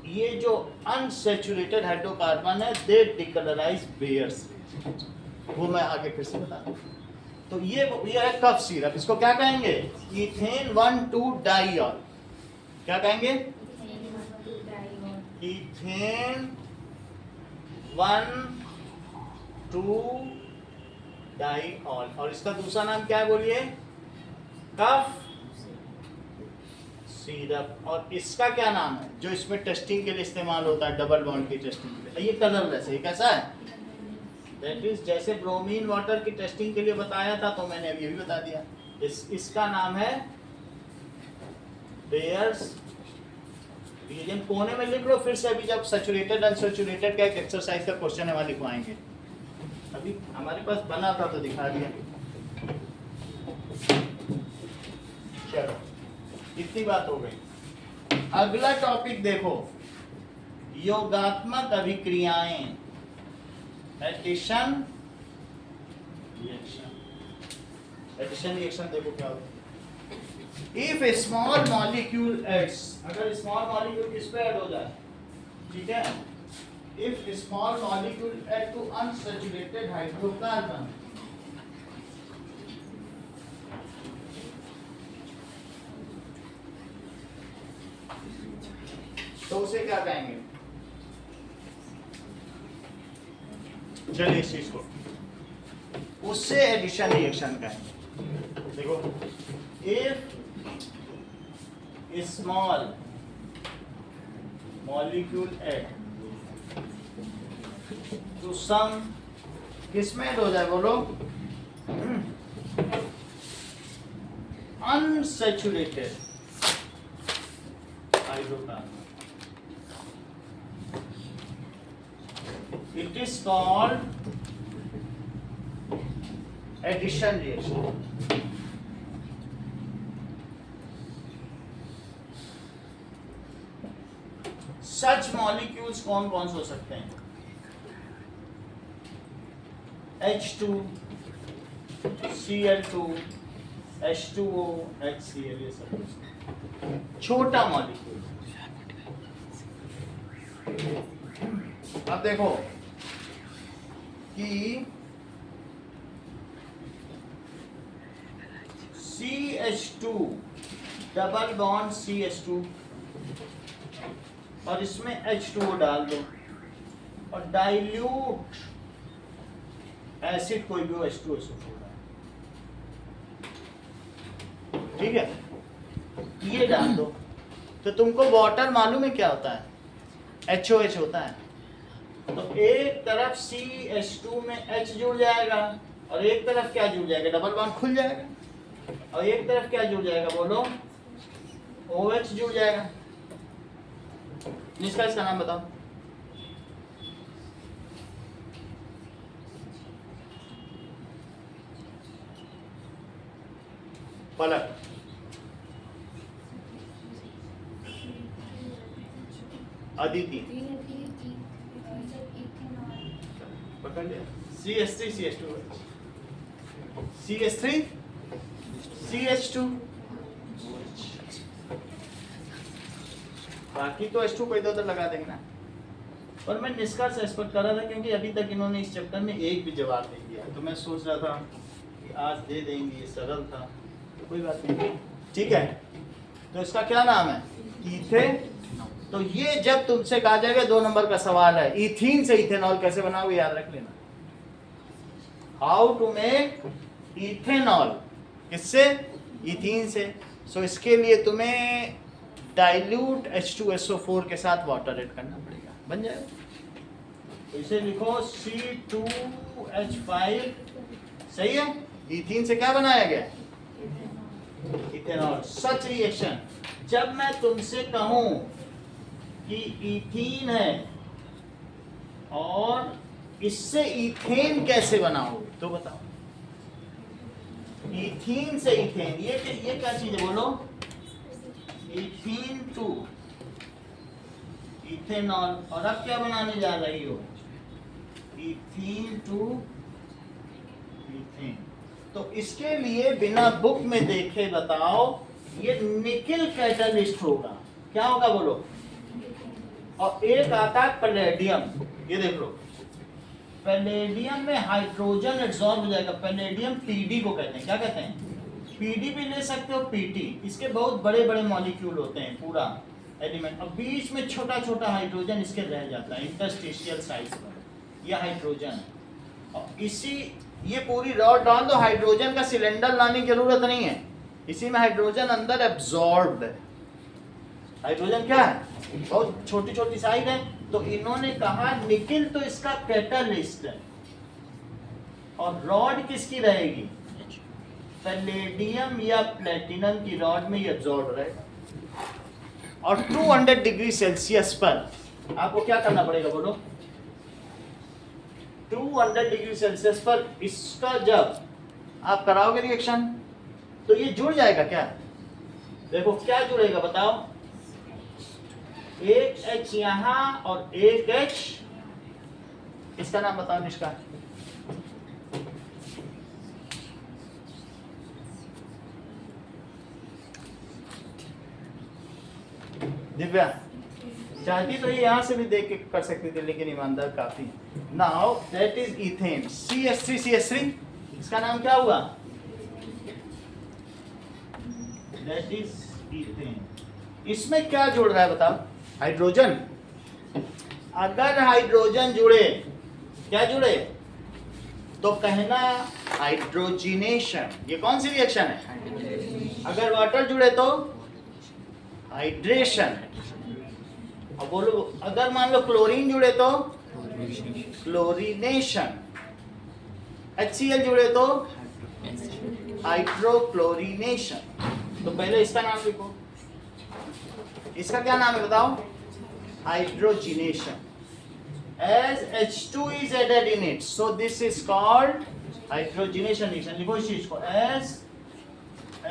ये जो अनसैचुरेटेड हाइड्रोकार्बन है दे डिकलराइज बेयर्स, वो मैं आगे फिर से बता दूं। तो ये है कफ सिरप, इसको क्या कहेंगे, इथेन 1,2-डाइऑल। क्या कहेंगे, इथेन 1,2-डाइऑल। और इसका दूसरा नाम क्या है बोलिए, कफ सिरप। और इसका क्या नाम है जो इसमें टेस्टिंग के लिए इस्तेमाल होता है, डबल बॉन्ड की टेस्टिंग के लिए, ये कलरलेस है। ये कैसा है, दैट इज जैसे ब्रोमीन वाटर की टेस्टिंग के लिए बताया था, तो मैंने अभी भी बता दिया। इसका नाम है बेयर्स रिएजेंट। कोने में लिख लो फिर से, अभी जब सैचुरेटेड अनसैचुरेटेड का एक एक्सरसाइज का क्वेश्चन है वहां लिखवाएंगे। अभी हमारे पास बना था तो दिखा दिया। चलो इतनी बात हो गई। अगला टॉपिक देखो, योगात्मक अभिक्रियाएं, एडिशन रिएक्शन। एडिशन रिएक्शन देखो क्या होता है। If a small molecule adds, अगर स्मॉल मॉलिक्यूल किस पे ऐड हो जाए, ठीक है, if small molecule add to unsaturated hydrocarbon, उसे क्या कहेंगे? चलिए इस चीज को उससे एडिशन रिएक्शन कहेंगे। देखो, if small molecule add to some, किसमें ऐड हो जाए बोलो? Unsaturated hydrocarbon, it is called addition reaction. Such molecules कौन कौन से हो सकते हैं? H2, Cl2, H2O, HCl, ये सब छोटा मॉलिक्यूल। अब देखो कि CH2 डबल बॉन्ड CH2 और इसमें H2O डाल दो और डाइल्यूट एसिड कोई भी हो H2SO4, ठीक है, ये डाल दो तो तुमको वाटर मालूम है क्या होता है? HOH होता है। तो एक तरफ CH2 में H जुड़ जाएगा और एक तरफ क्या जुड़ जाएगा? डबल बॉन्ड खुल जाएगा और एक तरफ क्या जुड़ जाएगा बोलो? OH जुड़ जाएगा। निष्का इसका नाम बताओ। पलक, अदिति, पकड़ लिया। CH3 CH2 CH3 CH2, बाकी तो H2 को इधर उधर लगा देंगे ना। और मैं निष्कर्ष एक्सपेक्ट कर रहा था क्योंकि अभी तक इन्होंने इस चैप्टर में एक भी जवाब नहीं दिया, तो मैं सोच रहा था कि आज दे देंगे, सरल था, तो कोई बात नहीं, ठीक है। तो इसका क्या नाम है? इथेन। तो ये जब तुमसे कहा जाएगा 2 नंबर का सवाल है, इथीन से इथेनॉल कैसे बनाओगे, याद रख लेना। हाउ टू मेक इथेनॉल, किससे? इथीन से। सो इसके लिए तुम्हें डाइल्यूट H2SO4 के साथ वाटर ऐड करना पड़ेगा, बन जाएगा। तो इसे लिखो C2H5, सही है। इथीन से क्या बनाया गया? इथेनॉल। सच रिएक्शन, जब मैं तुमसे कहूं कि इथीन है और इससे इथेन कैसे बनाओगे तो बताओ। इथीन से इथेन, ये क्या चीज है बोलो? Ethene to ethanol. और अब क्या बनाने जा रही हो? Ethene to ethane. तो इसके लिए बिना बुक में देखे बताओ, ये निकिल कैटलिस्ट होगा। क्या होगा बोलो? और एक आता है पैलेडियम, ये देख लो, पैलेडियम में हाइड्रोजन एब्जॉर्ब हो जाएगा। पैलेडियम पीडी को कहते हैं, क्या कहते हैं? पीडी भी ले सकते हो, पीटी। इसके बहुत बड़े बड़े मॉलिक्यूल होते हैं, पूरा एलिमेंट, और बीच में छोटा छोटा हाइड्रोजन इसके रह जाता है इंटरस्टिशियल साइज पर, यह हाइड्रोजन। और इसी ये पूरी रॉड डाल दो, हाइड्रोजन का सिलेंडर लाने की जरूरत नहीं है, इसी में हाइड्रोजन अंदर एब्जॉर्ब्ड है। हाइड्रोजन क्या है? बहुत छोटी छोटी साइज है। तो इन्होंने कहा निकिल तो इसका कैटलिस्ट है, और रॉड किसकी रहेगी? पैलेडियम या प्लेटिनम की रॉड में ये एब्जॉर्ब रहेगा। और 200 डिग्री सेल्सियस पर आपको क्या करना पड़ेगा बोलो? 200 डिग्री सेल्सियस पर इसका जब आप कराओगे रिएक्शन तो ये जुड़ जाएगा। क्या देखो क्या जुड़ेगा बताओ? एक H यहां और एक H, इसका नाम बताओ निष्का। दिव्या चाहती तो ये यहां से भी देख के कर सकती थी, लेकिन ईमानदार काफी। Now that is ethane, CH3 इसका नाम क्या हुआ? That is ethane. इसमें क्या जुड़ रहा है बताओ? हाइड्रोजन, अगर हाइड्रोजन जुड़े, क्या जुड़े, तो कहना हाइड्रोजिनेशन। ये कौन सी रिएक्शन है? अगर वाटर जुड़े तो हाइड्रेशन। अब बोलो, अगर मान लो क्लोरीन जुड़े तो क्लोरीनेशन, HCl जुड़े तो हाइड्रोक्लोरीनेशन। तो पहले इसका नाम लिखो, इसका क्या नाम है बताओ? Hydrogenation. As H2 is added in it, so this is called hydrogenation reaction. लिखो इस चीज को, as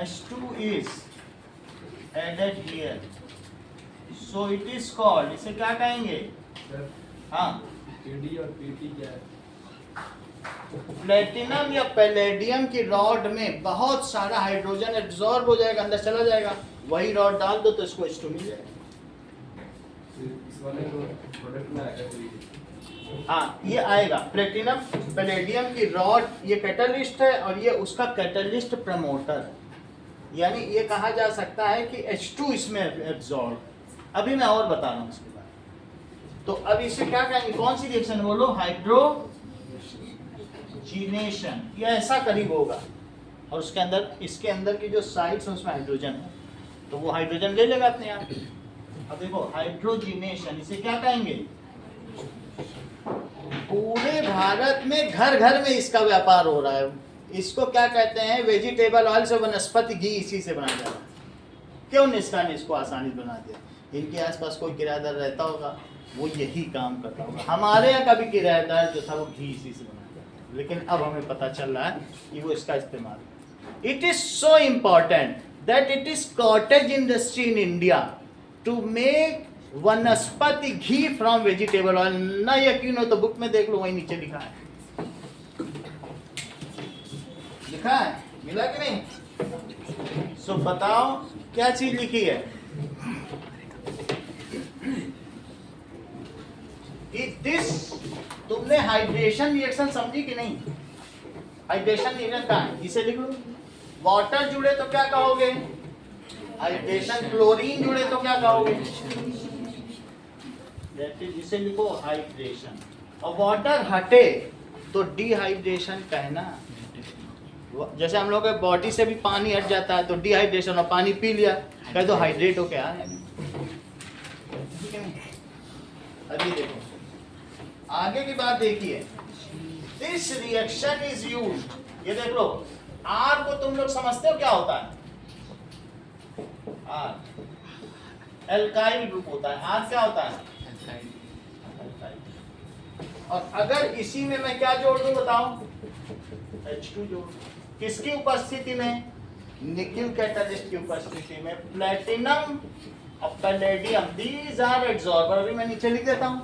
H2 is added here, so it is called, इसे क्या कहेंगे? सर हाँ, PD और PT क्या है? प्लेटिनम या पैलेडियम की रॉड में बहुत सारा हाइड्रोजन एब्जॉर्ब हो जाएगा, अंदर चला जाएगा, वही रॉड डाल दो तो इसको H2 मिल जाएगा। इस वाले प्रोडक्ट में आएगा कोई? हाँ, ये आएगा प्लेटिनम पैलेडियम की रॉड, ये कैटलिस्ट है और ये उसका कैटलिस्ट प्रमोटर है। यानी ये कहा जा सकता है कि H2 इसमें एब्जॉर्ब। अभी मैं और बता रहा हूँ इसके बारे। तो अब इसे क्या कहेंगे, कौन सी रिएक्शन बोलो? हाइड्रोजिनेशन। ये ऐसा करीब होगा और उसके अंदर, इसके अंदर की जो साइड्स हैं उसमें हाइड्रोजन है, तो वो हाइड्रोजन ले लेगा अपने आप। अब देखो हाइड्रोजिनेशन, इसे क्या कहेंगे? पूरे भारत में घर घर में इसका व्यापार हो रहा है। इसको क्या कहते हैं? वेजिटेबल ऑयल से वनस्पति घी इसी से बनाया जा रहा है। क्यों निष्ठा ने इसको आसानी बना दिया? इनके आसपास कोई किराएदार रहता होगा, वो यही काम करता होगा। हमारे यहाँ का भी किराएदार जो था वो घी इसी से बनाया जाता है, लेकिन अब हमें पता चल रहा है कि वो इसका इस्तेमाल। It is so important that it is cottage industry in India to make vanaspati ghee from vegetable oil. ना यकीन हो तो बुक में देख लो, वही नीचे लिखा है। लिखा है, मिला कि नहीं? सो बताओ क्या चीज लिखी है? दिस, तुमने हाइड्रेशन रिएक्शन समझी कि नहीं? हाइड्रेशन रिएक्शन का है, इसे लिख लो। वाटर जुड़े तो क्या कहोगे? हाइड्रेशन। क्लोरीन जुड़े तो क्या कहोगे? जिसे लिखो हाइड्रेशन। और वाटर हटे तो डिहाइड्रेशन कहना। जैसे हम लोग के बॉडी से भी पानी हट जाता है तो डिहाइड्रेशन, और पानी पी लिया कह दो हाइड्रेट हो क्या है। अभी देखो आगे की बात देखिए। दिस रिएक्शन इज यूज्ड, ये देख लो, आर को तुम लोग समझते हो क्या होता है? आर एल्काइल ग्रुप होता है। आर क्या होता है? और अगर इसी में मैं क्या जोड़ दूं बताओ? H2 जोड़। किसकी उपस्थिति में? निकिल कैटलिस्ट की उपस्थिति में प्लेटिनम और पैलेडियम, दीज आर एड्सॉर्बर। अभी मैं नीचे लिख देता हूं,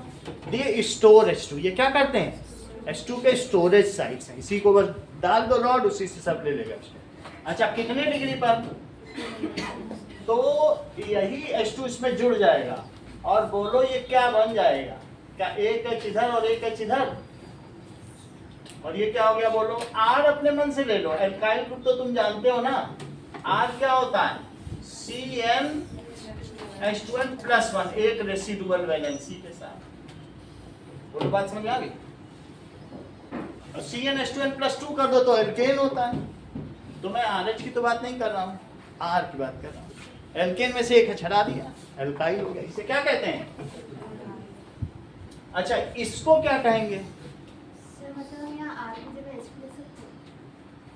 ये स्टोर H2। ये क्या करते हैं? H2 के स्टोरेज साइट्स हैं। इसी को बस डाल दो रॉड, उसी से सब ले लेगा। अच्छा, कितने डिग्री पर? तो यही H2 इसमें जुड़ जाएगा और बोलो ये क्या बन जाएगा? क्या एक H इधर और एक H इधर, और ये क्या हो गया बोलो? R अपने मन से ले लो। एल्काइल ग्रुप तो तुम जानते हो ना। R क्या होता है? CnH2n+1, एक रेसिडुअल वैलेंसी के साथ। बोलो बात समझ आ गई? और CnH2n+2 कर दो तो एल्केन होता है। तो मैं RH की तो बात नहीं कर रहा हूँ, R की बात कर रहा हूँ। एल्केन में से एक H हटा दिया, एल्काइल हो गया। इसे क्या कहते हैं? अच्छा, इसको क्या कहेंगे?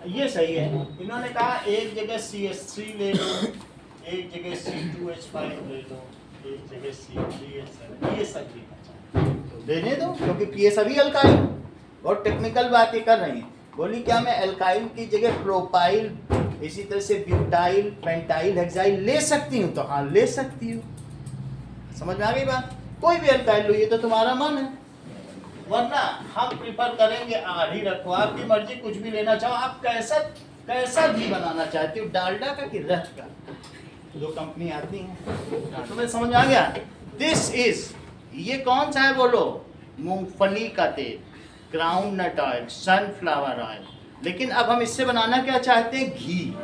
ये सही है। इन्होंने कहा एक जगह CH3 ले लो, एक जगह C2H5 ले लो, एक जगह C3H7, ये सब लेना चाहिए तो देने दो, क्योंकि ये सभी अल्काइल। और टेक्निकल बातें कर रही हैं। बोली क्या मैं अल्काइल की जगह प्रोपाइल, इसी तरह से ब्यूटाइल, पेंटाइल, हेक्साइल ले सकती हूँ? तो हाँ ले सकती हूँ। समझ में आ गई बात? कोई भी अल्काइल लो, ये तो तुम्हारा मन है, वरना हम प्रिफर करेंगे आर ही रखो। आपकी मर्जी, कुछ भी लेना चाहो। आप कैसा घी बनाना चाहते हो, डालडा का कि रथ का? दो कंपनी आती हैं, तुम्हें समझ आ गया? दिस इज, ये कौन सा है बोलो? मूंगफली का तेल, groundnut oil, sunflower oil. लेकिन अब हम इससे बनाना क्या चाहते हैं? घी।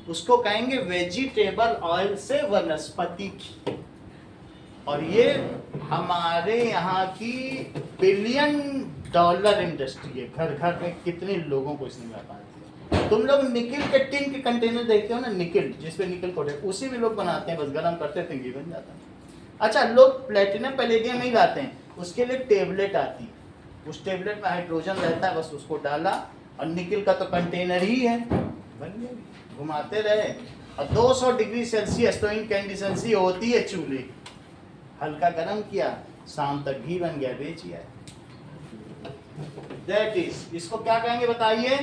उसको कहेंगे वेजिटेबल ऑयल से वनस्पति घी। और ये हमारे यहाँ की $1 बिलियन इंडस्ट्री है। घर घर में कितने लोगों को इसने व्यापार किया। तुम लोग निकिल के टिन के कंटेनर देखते हो ना, निकिल जिसपे निकिल कोट है, उसी में लोग बनाते हैं, बस गरम करते थे घी बन जाता है। अच्छा, लोग प्लेटिनम पैलेडियम नहीं लाते हैं, उसके लिए टेबलेट आती है, उस टेबलेट में हाइड्रोजन रहता है, बस उसको डाला, और निकिल का तो कंटेनर ही है, बन गया, घुमाते रहे। और 200 डिग्री सेल्सियस तो इनकैंडिसेंसी होती है चूल्हे, हल्का गरम किया, शाम तक घी बन गया, बेच दिया। दैट इज, इसको क्या कहेंगे बताइए?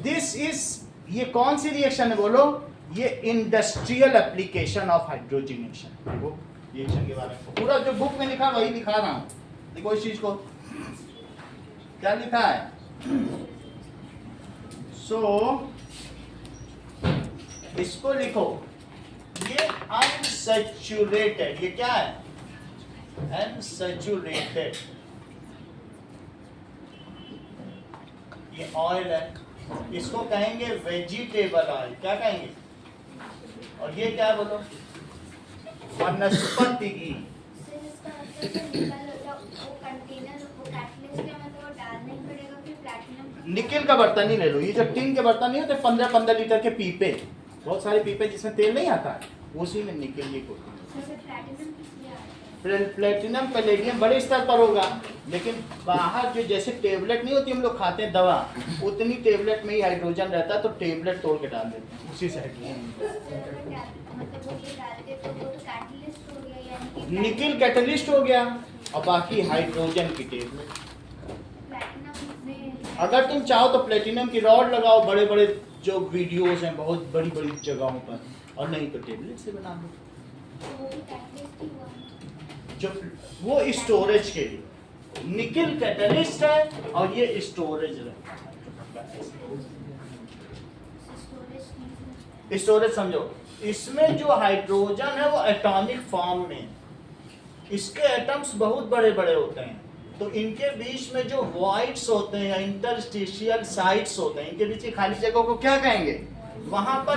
दिस इज, ये कौन सी रिएक्शन है बोलो? ये इंडस्ट्रियल एप्लीकेशन ऑफ हाइड्रोजनेशन। वो रिएक्शन के बारे में पूरा जो बुक में लिखा वही दिखा रहा हूं, देखो इस चीज को क्या लिखा है। सो इसको लिखो, ये अनसैचुरेटेड, ये क्या है? अनसैचुरेटेड, ये ऑयल है, इसको कहेंगे वेजिटेबल ऑयल। क्या कहेंगे? और ये क्या बोलो? वनस्पति घी। सर इसका मतलब वो कंटेनर, वो कैटलिस्ट है, मतलब वो डालना ही पड़ेगा, फिर प्लैटिनम निकिल का बर्तन ही ले लो, ये जो टिन के बर्तन नहीं होते 15-15 लीटर के पीपे, बहुत सारे पीपे जिसमें तेल नहीं आता है, उसी में निकिल की कोटिंग। सर प्लैटिनम किस लिए आता है? प्लेटिनम पैलेडियम बड़े स्तर पर होगा, लेकिन बाहर जो जैसे टेबलेट नहीं होती हम लोग खाते हैं दवा, उतनी टेबलेट में ही हाइड्रोजन रहता है, तो टेबलेट तोड़ के डाल देते हैं, उसी से हाइड्रोजन। मतलब वो ये डालते तो वो तो कैटलिस्ट हो गया, यानी कि निकिल कैटलिस्ट हो गया, और बाकी हाइड्रोजन की टेबलेट। प्लैटिनम में अगर तुम चाहो तो प्लेटिनम की रॉड लगाओ, बड़े बड़े जो वीडियोस हैं बहुत बड़ी बड़ी जगहों पर, और नहीं तो टेबलेट से बना लो, तो वो भी कैटलिस्ट ही हुआ। जो वो स्टोरेज के लिए। निकिल कैटलिस्ट है और ये स्टोरेज रहता है। स्टोरेज नहीं। स्टोरेज समझो, इसमें जो हाइड्रोजन है वो एटॉमिक फॉर्म में, इसके एटम्स बहुत बड़े बड़े होते हैं, तो इनके बीच में जो वॉइड्स होते हैं, इंटरस्टिशियल साइट्स होते हैं, इनके बीच की खाली जगह को क्या कहेंगे? वहां पर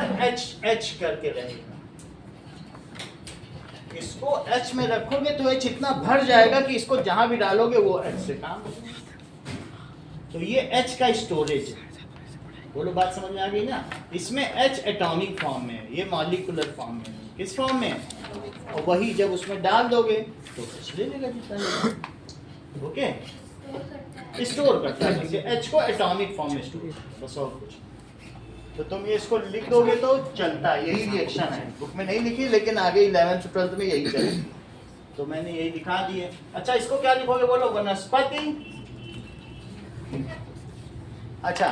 H करके रहेगा। इसको H में रखोगे तो H इतना भर जाएगा कि इसको जहां भी डालोगे वो H से काम होगा। तो ये H का स्टोरेज है। बोलो बात समझ में आ गई ना? इसमें H एटॉमिक फॉर्म में है, ये मॉलिक्यूलर फॉर्म में है। किस फॉर्म में? और वही जब उसमें डाल दोगे तो H ले लेगा जितना लेगा। ओके, स्टोर करता है, जैसे H को एटॉमिक फॉर्म में स्टोर, बस और कुछ। तो तुम ये इसको लिख दोगे तो चलता है, यही रिएक्शन है। बुक में नहीं लिखी, लेकिन आगे 11th 12th में यही चलेगी, तो मैंने यही लिखा दिए। अच्छा, इसको क्या लिखोगे बोलो? वनस्पति। अच्छा,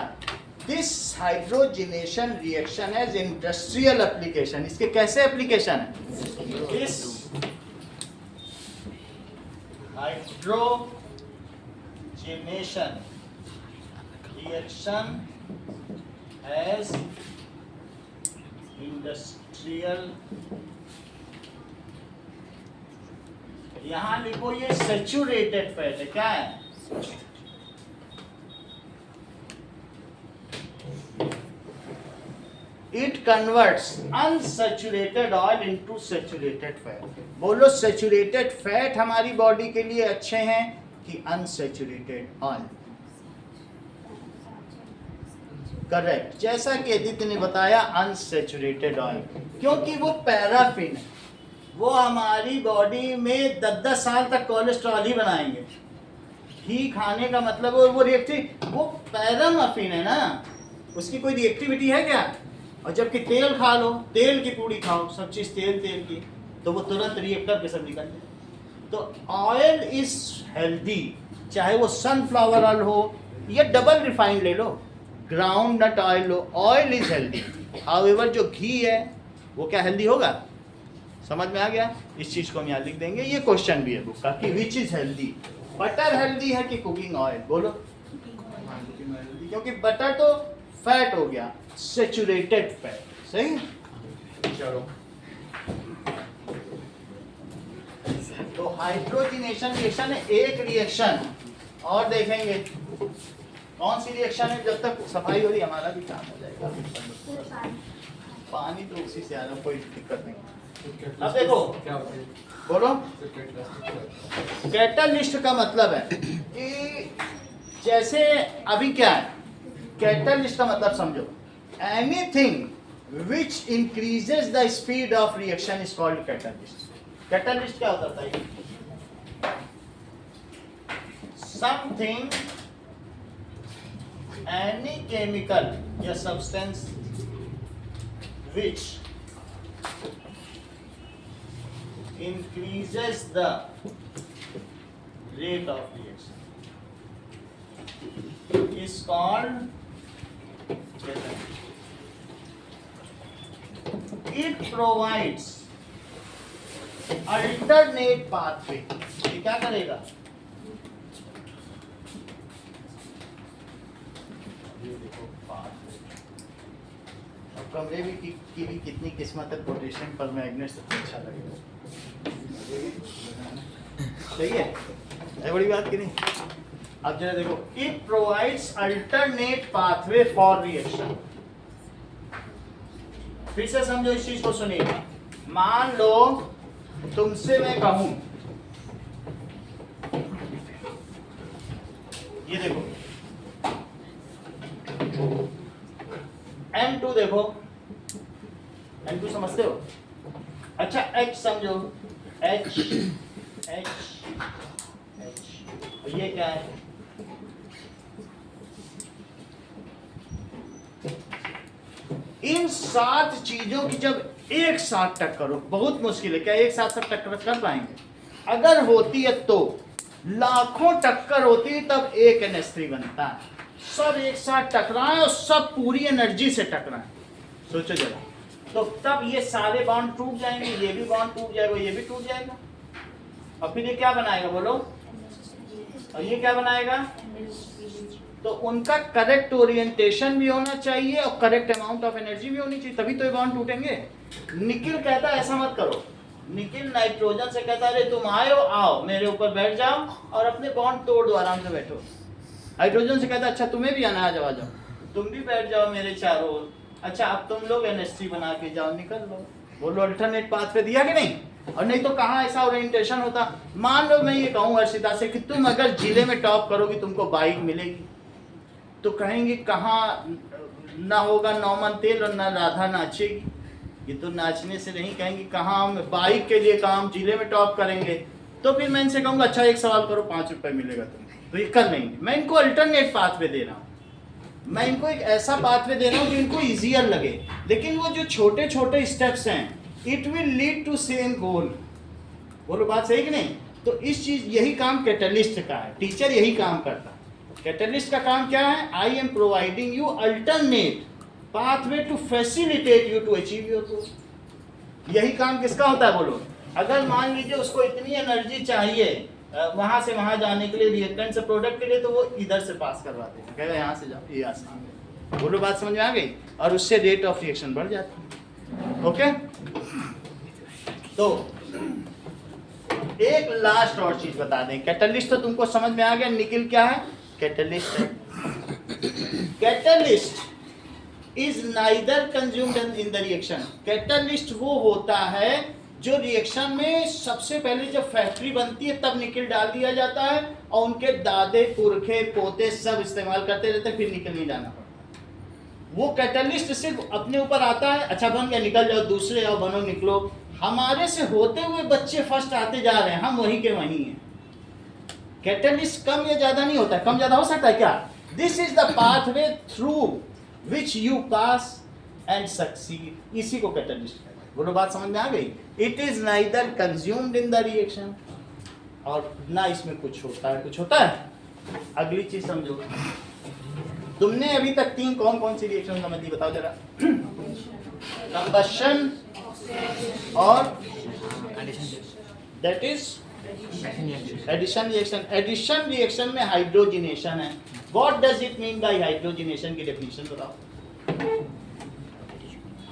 this hydrogenation reaction has industrial application. इसके कैसे एप्लीकेशन है? This hydrogenation reaction has industrial, यहां लिखो ये सैचुरेटेड फैट है। क्या है? It converts unsaturated oil into saturated fat. बोलो, सैचुरेटेड फैट हमारी बॉडी के लिए अच्छे हैं कि अनसैचुरेटेड ऑयल? करेक्ट, जैसा कि अदिति ने बताया, अनसैचुरेटेड ऑयल, क्योंकि वो पैराफिन है, वो हमारी बॉडी में 10-10 साल तक कोलेस्ट्रॉल ही बनाएंगे। घी खाने का मतलब वो रिएक्टिव, वो पैराफिन है ना, उसकी कोई रिएक्टिविटी है क्या? और जबकि तेल खा लो, तेल की पूड़ी खाओ, सब चीज तेल की, तो वो तुरंत रिएक्टर के सब निकल जाए। तो ऑयल इज हेल्दी, चाहे वो सनफ्लावर ऑयल हो या डबल रिफाइंड ले लो, ग्राउंड नट ऑयल लो, ऑयल इज हेल्दी। हाउएवर जो घी है वो क्या हेल्दी होगा? समझ में आ गया? इस चीज को हम यहाँ लिख देंगे, ये क्वेश्चन भी है बुक का कि which is healthy, butter healthy है कि कुकिंग ऑयल? बोलो, क्योंकि बटर तो फैट हो गया, सैचुरेटेड फैट, सही। चलो, तो हाइड्रोजनेशन रिएक्शन है एक रिएक्शन, और देखेंगे कौन सी रिएक्शन है। जब तक सफाई हो रही हमारा भी काम हो जाएगा। पानी तो उसी से आ रहा, कोई दिक्कत नहीं। अब देखो क्या होता है? बोलो तो कैटलिस्ट क्या होता है? कैटलिस्ट का मतलब है कि जैसे अभी क्या है कैटलिस्ट का मतलब समझो anything which increases the speed of reaction is called catalyst. Catalyst क्या होता है? समथिंग एनी केमिकल या substance which increases the rate of reaction is called catalyst. It provides alternate pathway. ये क्या करेगा? ये देखो pathway. अब कमरे भी की भी कितनी किस्मत है, पोटेशियम पर मैग्नेट सबसे अच्छा लगेगा। सही है बड़ी बात की नहीं। अब जरा देखो it provides alternate pathway for reaction. फिर से समझो इस चीज को, सुनिए। मान लो तुमसे मैं कहूं ये देखो N2 देखो, N2 समझते हो? अच्छा H समझो, H H H और ये क्या है? इन 7 चीजों की जब एक साथ टक्कर करो, बहुत मुश्किल है, क्या एक साथ सब टक्कर कर पाएंगे? अगर होती है तो लाखों टक्कर होती है तब एक NH3 बनता है। सब एक साथ टकराए और सब पूरी एनर्जी से टकराए, सोचो जरा, तो तब ये सारे बॉन्ड टूट जाएंगे, ये भी बॉन्ड टूट जाएगा, ये भी टूट जाएगा, और फिर ये क्या बनाएगा बोलो? और ये क्या बनाएगा? तो उनका करेक्ट ओरिएंटेशन भी होना चाहिए और करेक्ट अमाउंट ऑफ एनर्जी भी होनी चाहिए, तभी तो ये बॉन्ड टूटेंगे। निकिल कहता है ऐसा मत करो, निकिल नाइट्रोजन से कहता है अरे तुम आए हो, आओ मेरे ऊपर बैठ जाओ और अपने बॉन्ड तोड़ दो, आराम से बैठो। हाइड्रोजन से कहता है अच्छा तुम्हें भी आना, आ जाओ, तुम भी बैठ जाओ मेरे चारों ओर, अच्छा अब तुम लोग NH3 बना के जाओ, निकल लो। बोलो अल्टरनेट पाथ पे दिया कि नहीं? और नहीं तो कहाँ ऐसा ओरिएंटेशन होता? मान लो मैं ये कहूँ हर्षिता से कि तुम अगर जिले में टॉप करोगी तुमको बाइक मिलेगी, तो कहेंगे कहाँ ना होगा नौमन तेल और ना राधा नाचेगी, ये तो नाचने से नहीं, कहेंगे कहाँ हम बाइक के लिए काम जिले में टॉप करेंगे। तो फिर मैं इनसे कहूँगा अच्छा एक सवाल करो 5 रुपए मिलेगा तुम्हें, तो ये कर लेंगे। मैं इनको अल्टरनेट पाथवे दे रहा हूँ, मैं इनको एक ऐसा पाथवे दे रहा हूँ जो इनको इजियर लगे, लेकिन वो जो छोटे छोटे स्टेप्स हैं it will lead to same goal. बोलो बात सही कि नहीं? तो इस चीज यही काम कैटलिस्ट का है, टीचर यही काम करता है। कैटलिस्ट का काम क्या है? I am providing you alternate pathway to facilitate you to achieve your goal. यही काम किसका होता है बोलो? अगर मान लीजिए उसको इतनी एनर्जी चाहिए वहां से वहां जाने के लिए, रिएक्टेंट से प्रोडक्ट के लिए, तो वो इधर से पास करवाते हैं, कहते हैं यहाँ से जाओ, ये आसान है। बोलो बात समझ में आ गई? और उससे रेट ऑफ रिएक्शन बढ़ जाती है। ओके, तो एक लास्ट और चीज बता दें, कैटलिस्ट तो तुमको समझ में आ गया, निकिल क्या है? कैटलिस्ट है। Catalyst is neither consumed in the reaction. Catalyst वो होता है जो रिएक्शन में सबसे पहले जब फैक्ट्री बनती है तब निकल डाल दिया जाता है और उनके दादे पुरखे पोते सब इस्तेमाल करते रहते हैं, फिर निकल नहीं डालना पड़ता। वो कैटलिस्ट सिर्फ अपने ऊपर आता है, अच्छा बन गया निकल जाओ, दूसरे आओ बनो निकलो। हमारे से होते हुए बच्चे फर्स्ट आते जा रहे हैं, हम वहीं के वहीं हैं। कैटलिस्ट कम या ज्यादा नहीं होता, कम ज्यादा हो सकता है क्या? This is the pathway through which you pass and succeed, इसी को कैटलिस्ट कहते हैं। बोलो बात समझ में आ गई? It is neither consumed in the reaction, और ना इसमें कुछ होता है, कुछ होता है। अगली चीज समझो, तुमने अभी तक 3 कौन कौन सी रिएक्शन समझ ली बताओ जरा? कंबशन और that is addition reaction. Addition reaction में हाइड्रोजिनेशन है। What does it mean by hydrogenation की डेफिनेशन बताओ।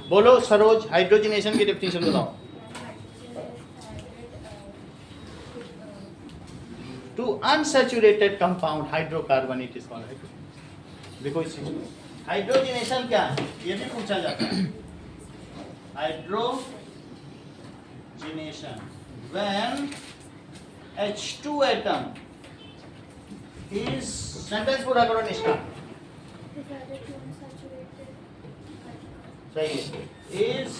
बोलो सरोज, हाइड्रोजिनेशन की डेफिनेशन बताओ। To unsaturated compound hydrocarbon it is called. देखो इस चीज को, हाइड्रोजिनेशन क्या है ये भी पूछा जाता है। Hydro hydrogenation when H2 atom is, sentence पूरा करो निष्ठा, सही है, is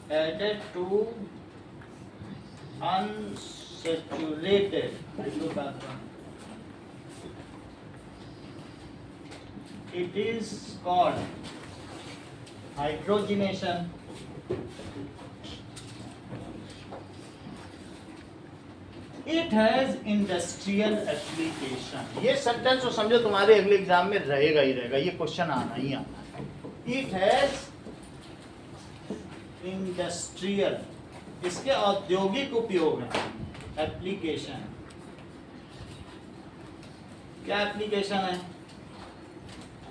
added to unsaturated hydrocarbon. It is called hydrogenation. It has industrial application. ये सेंटेंस तो समझो तुम्हारे अगले एग्जाम में रहेगा ही रहेगा, ये क्वेश्चन आना ही आना है. It has इंडस्ट्रियल, इसके औद्योगिक उपयोग है. एप्लीकेशन, क्या एप्लीकेशन है?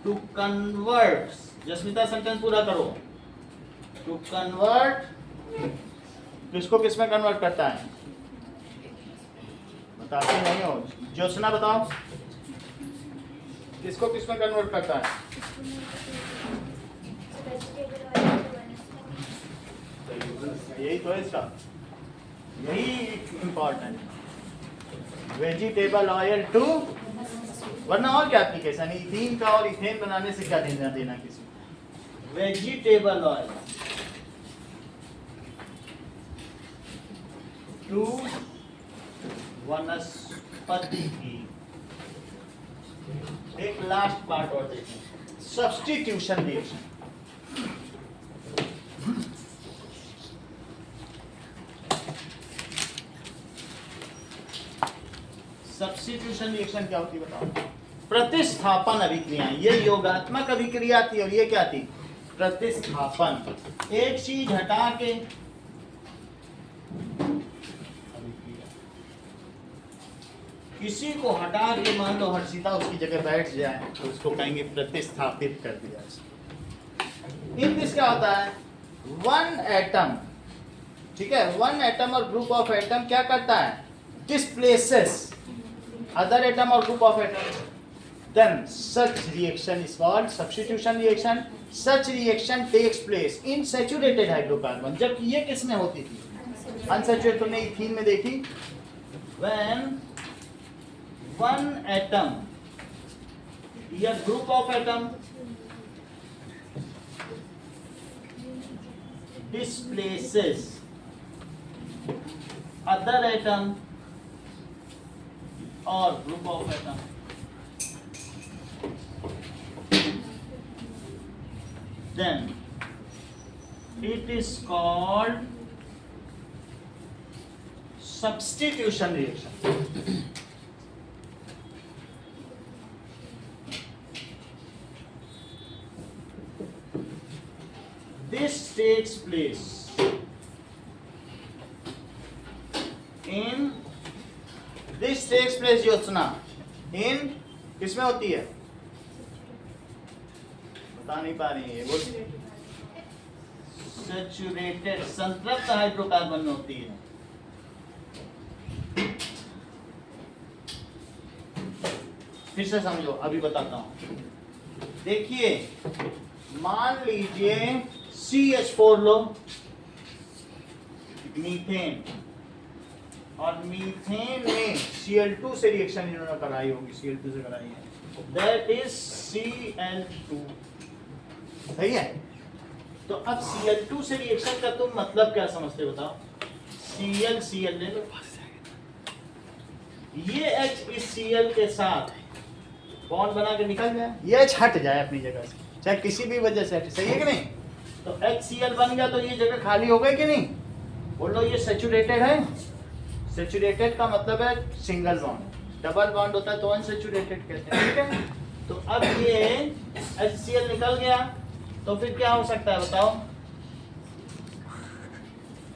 टू कन्वर्ट, जस्मिता सेंटेंस पूरा करो. टू कन्वर्ट, किसको किस में कन्वर्ट करता है? बताते नहीं हो, ज्योत्सना बताओ, किसको किस में कन्वर्ट करता है? यही तो है इसका, यही इंपॉर्टेंट. वेजिटेबल ऑयल टू, वरना और क्या एप्लीकेशन है? इथीन का और इथेन बनाने से क्या देना देना किसी को? वेजिटेबल ऑयल टू वनस्पति घी. एक लास्ट पार्ट और देखें, सब्स्टिट्यूशन रिएक्शन. सब्स्टिट्यूशन रिएक्शन क्या होती है बताओ? प्रतिस्थापन अभिक्रिया. ये योगात्मक अभिक्रिया थी और ये क्या थी? प्रतिस्थापन. एक चीज हटा के किसी को हटा के, मान लो हर्षिता उसकी जगह बैठ जाए तो उसको कहेंगे प्रतिस्थापित कर दिया. इन दिस क्या होता है? वन एटम, ठीक है, वन एटम और ग्रुप ऑफ एटम क्या करता है? Displaces other atom or group of atom. Then such reaction is called substitution reaction. Such reaction takes place in saturated hydrocarbon. जब ये किस में होती थी? Unsaturated. तुमने इथीन में देखी. When one atom या group of atom displaces other atom or group of atom, then it is called substitution reaction. This takes place in, this takes place योजना in, किसमें होती है? बता नहीं पा रही है, बोल. सैचुरेटेड, संतृप्त हाइड्रोकार्बन में होती है. फिर से समझो, अभी बताता हूं. देखिए, मान लीजिए CH4 लो, मीथेन, और मीथेन में Cl2 से रिएक्शन इन्होंने कराई होगी, Cl2 से कराई है, दैट इज Cl2. सही है? तो अब Cl2 से रिएक्शन का तुम मतलब क्या समझते हो बताओ? Cl ले लो, ये H इस Cl के साथ बॉन्ड बना के निकल जाए, ये H हट जाए अपनी जगह से, चाहे किसी भी वजह से हटे. सही है कि नहीं? तो HCl बन गया तो ये जगह खाली हो गई कि नहीं? बोलो, ये सैचुरेटेड है. सैचुरेटेड का मतलब है सिंगल बॉन्ड, डबल बॉन्ड होता है तो अनसैचुरेटेड कहते हैं. ठीक है? तो अब ये HCl निकल गया तो फिर क्या हो सकता है बताओ?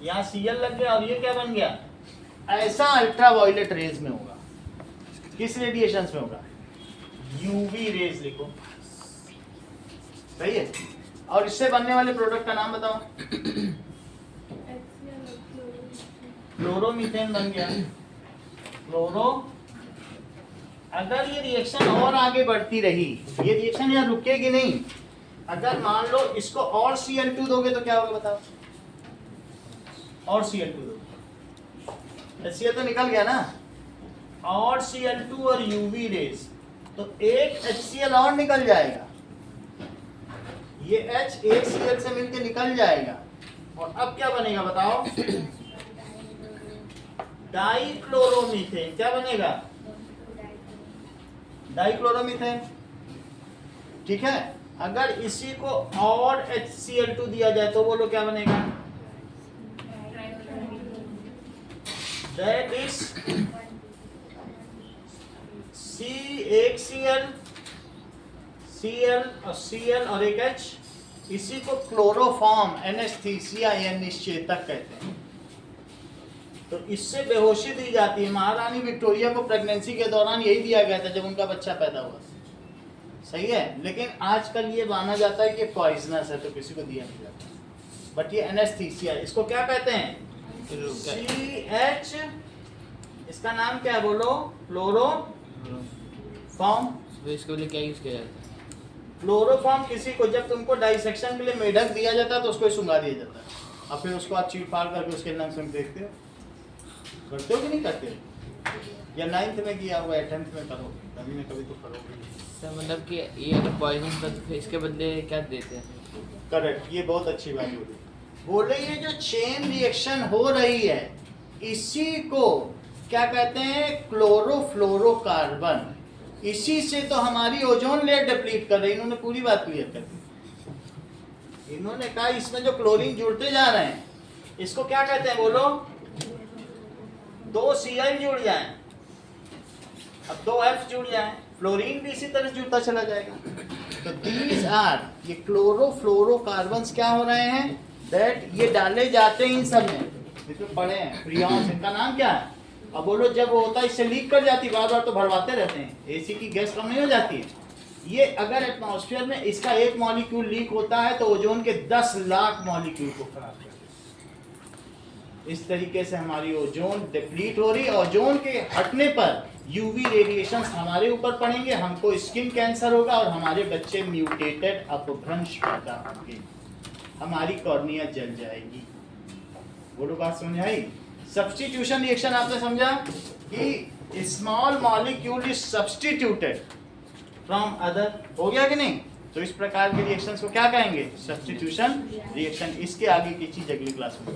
यहाँ Cl लग गया और ये क्या बन गया? ऐसा अल्ट्रावायलेट रेज में होगा. किस रेडिएशंस में होगा? यूवी रेज लिखो. सही है? और इससे बनने वाले प्रोडक्ट का नाम बताओ. क्लोरोमीथेन बन गया. क्लोरो, अगर ये रिएक्शन और आगे बढ़ती रही, ये रिएक्शन यहाँ रुकेगी नहीं. अगर मान लो इसको और Cl2 दोगे तो क्या होगा बताओ? और Cl2 दो, HCl तो निकल गया ना, और Cl2 और UV रेज, तो एक HCl और निकल जाएगा, ये H एक Cl से मिलके निकल जाएगा, और अब क्या बनेगा बताओ, डाइक्लोरोमीथेन, क्या बनेगा, डाइक्लोरोमीथेन। ठीक है, अगर इसी को और HCl2 दिया जाए तो बोलो क्या बनेगा, दैट इज C एक Cl, Cl और Cl और एक H, इसी को क्लोरोफॉर्म एनेस्थीसिया या निश्चेतक कहते हैं। तो इससे बेहोशी दी जाती है। महारानी विक्टोरिया को प्रेगनेंसी के दौरान यही दिया गया था जब उनका बच्चा पैदा हुआ, सही है, लेकिन आजकल ये माना जाता है कि पॉइजनस है तो किसी को दिया नहीं जाता, बट ये एनेस्थीसिया, इसको क्या कहते हैं, CH, इसका नाम क्या है बोलो, क्लोरोफॉर्म। तो इसके लिए क्या यूज किया जाता है? क्लोरोफॉर्म किसी को जब तुमको डाइसेक्शन के लिए मेढक दिया जाता है तो उसको सुंगा दिया जाता है, और फिर उसको आप चीर फाड़ करके उसके नंग संग देखते हो, करते हो कि नहीं करते हो, या 9th में किया हुआ है 10th में करो, कभी न कभी तो करोगे। सर मतलब कि ये अगर पॉइजन था तो फिर इसके बदले क्या देते हैं? करेक्ट, ये बहुत अच्छी बात बोली। बोले ये जो चेन रिएक्शन हो रही है इसी को क्या कहते हैं, क्लोरोफ्लोरोकार्बन, इसी से तो हमारी ओजोन लेयर डिप्लीट कर रही है। इन्होंने पूरी बात क्लियर कर दी। इन्होंने कहा इसमें जो क्लोरीन जुड़ते जा रहे हैं इसको क्या कहते हैं बोलो, 2 Cl जुड़ जाए, अब 2 F जुड़ जाए, फ्लोरीन भी इसी तरह जुड़ता चला जाएगा। तो दीज आर, ये क्लोरोफ्लोरोकार्बन्स क्या हो रहे हैं, दैट ये डाले जाते हैं इन सब में, इसमें पड़े हैं फ्रियॉन्स, इनका नाम क्या है, अब बोलो जब वो होता है इससे लीक कर जाती है, बार बार तो भरवाते रहते हैं, एसी की गैस कम नहीं हो जाती है। ये अगर एटमॉस्फेयर में इसका एक मॉलिक्यूल लीक होता है तो ओजोन के 10 लाख मॉलिक्यूल को खराब कर देता है। इस तरीके से हमारी ओजोन डिप्लीट हो रही है। ओजोन के हटने पर यूवी रेडिएशन हमारे ऊपर पड़ेंगे, हमको स्किन कैंसर होगा और हमारे बच्चे म्यूटेटेड अपभ्रंश पैदा होंगे, हमारी कॉर्निया जल जाएगी। बोलो बात समझ आई। सब्स्टिट्यूशन रिएक्शन आपने समझा कि small molecule is substituted from other, हो गया कि नहीं। तो इस प्रकार के रिएक्शंस को क्या कहेंगे, सब्स्टिट्यूशन रिएक्शन। इसके आगे की चीज अगली क्लास में।